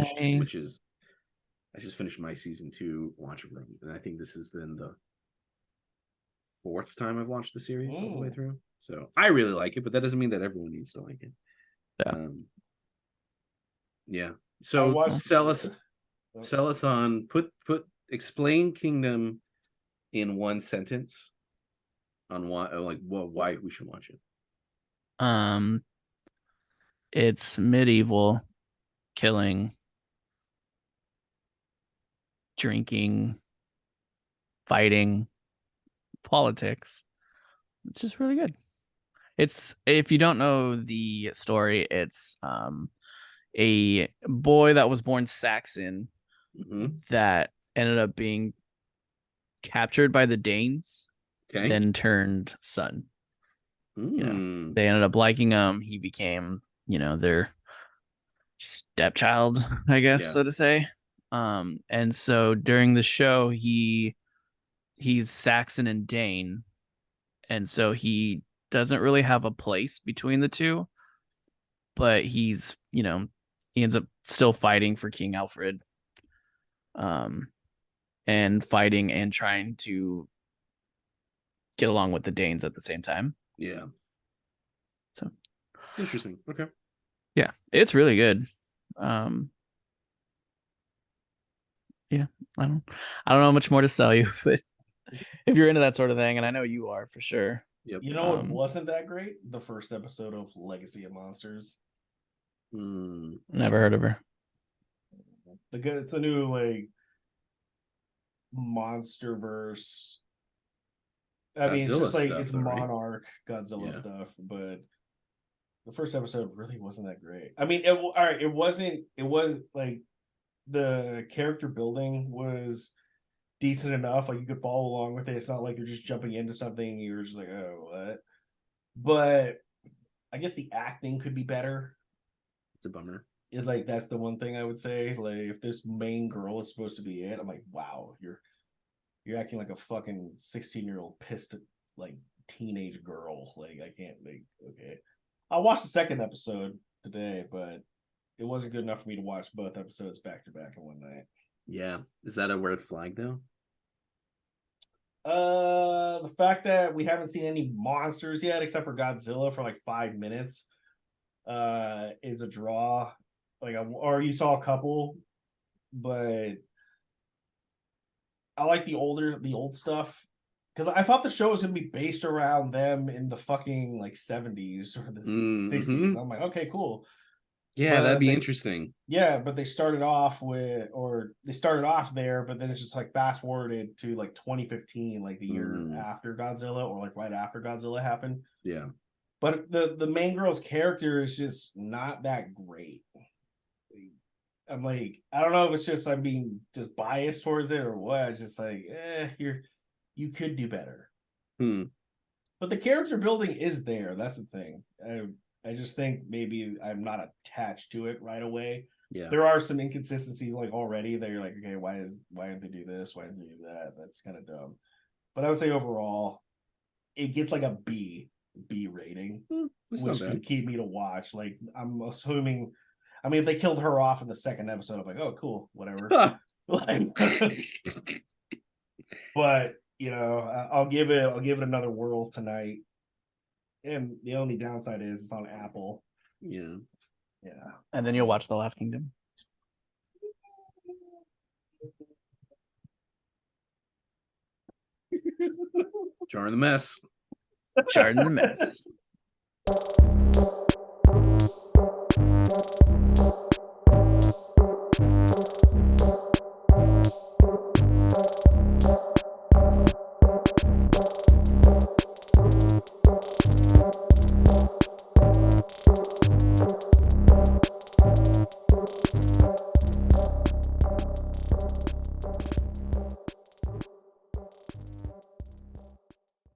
just finished my season 2 watch of Rome, and I think this is then the 4th time I've watched the series all the way through. So I really like it, but that doesn't mean that everyone needs to like it. Yeah. So sell us on explain Kingdom in one sentence on why we should watch it. It's medieval, killing, drinking, fighting, politics. It's just really good. It's, if you don't know the story, it's a boy that was born Saxon that ended up being captured by the Danes, then turned Sun. They ended up liking him. He became, their stepchild, I guess, so to say. And so during the show, he's Saxon and Dane, and so he doesn't really have a place between the two, but he's, he ends up still fighting for King Alfred, and fighting and trying to get along with the Danes at the same time. Yeah. So it's interesting. Okay. Yeah, it's really good. Yeah, I don't know much more to sell you, but if you're into that sort of thing, and I know you are for sure. Yep. You know what wasn't that great? The first episode of Legacy of Monsters. Never heard of her. It's the new like Monsterverse. I mean, it's just like it's Monarch Godzilla stuff, but the first episode really wasn't that great. I mean, it was like the character building was decent enough, like you could follow along with it. It's not like you're just jumping into something and you're just like, oh, what? But I guess the acting could be better. It's a bummer. It's like that's the one thing I would say. Like if this main girl is supposed to be it, I'm like, wow, you're acting like a fucking 16-year-old pissed like teenage girl. Like I can't okay. I watched the second episode today, but it wasn't good enough for me to watch both episodes back to back in one night. Yeah. Is that a red flag though? The fact that we haven't seen any monsters yet, except for Godzilla for like 5 minutes, is a draw. Like, or you saw a couple, but I like the old stuff. Because I thought the show was gonna be based around them in the fucking like 70s or the 60s. I'm like, okay, cool. Yeah, But that'd be interesting. Yeah, but they started off there, but then it's just like fast forwarded to like 2015, like the year after Godzilla, or like right after Godzilla happened. Yeah. But the main girl's character is just not that great. I'm like, I don't know if it's just I'm being just biased towards it or what. It's just like, you could do better. But the character building is there. That's the thing. I just think maybe I'm not attached to it right away. Yeah. There are some inconsistencies like already that you're like, okay, why didn't they do this? Why didn't they do that? That's kind of dumb. But I would say overall, it gets like a B rating, which could keep me to watch. Like I'm assuming, I mean, if they killed her off in the second episode, I'm like, oh, cool, whatever. But you know, I'll give it another whirl tonight. And the only downside is it's on Apple. Yeah. Yeah. And then you'll watch The Last Kingdom. JARdon the mess. JARdon the mess.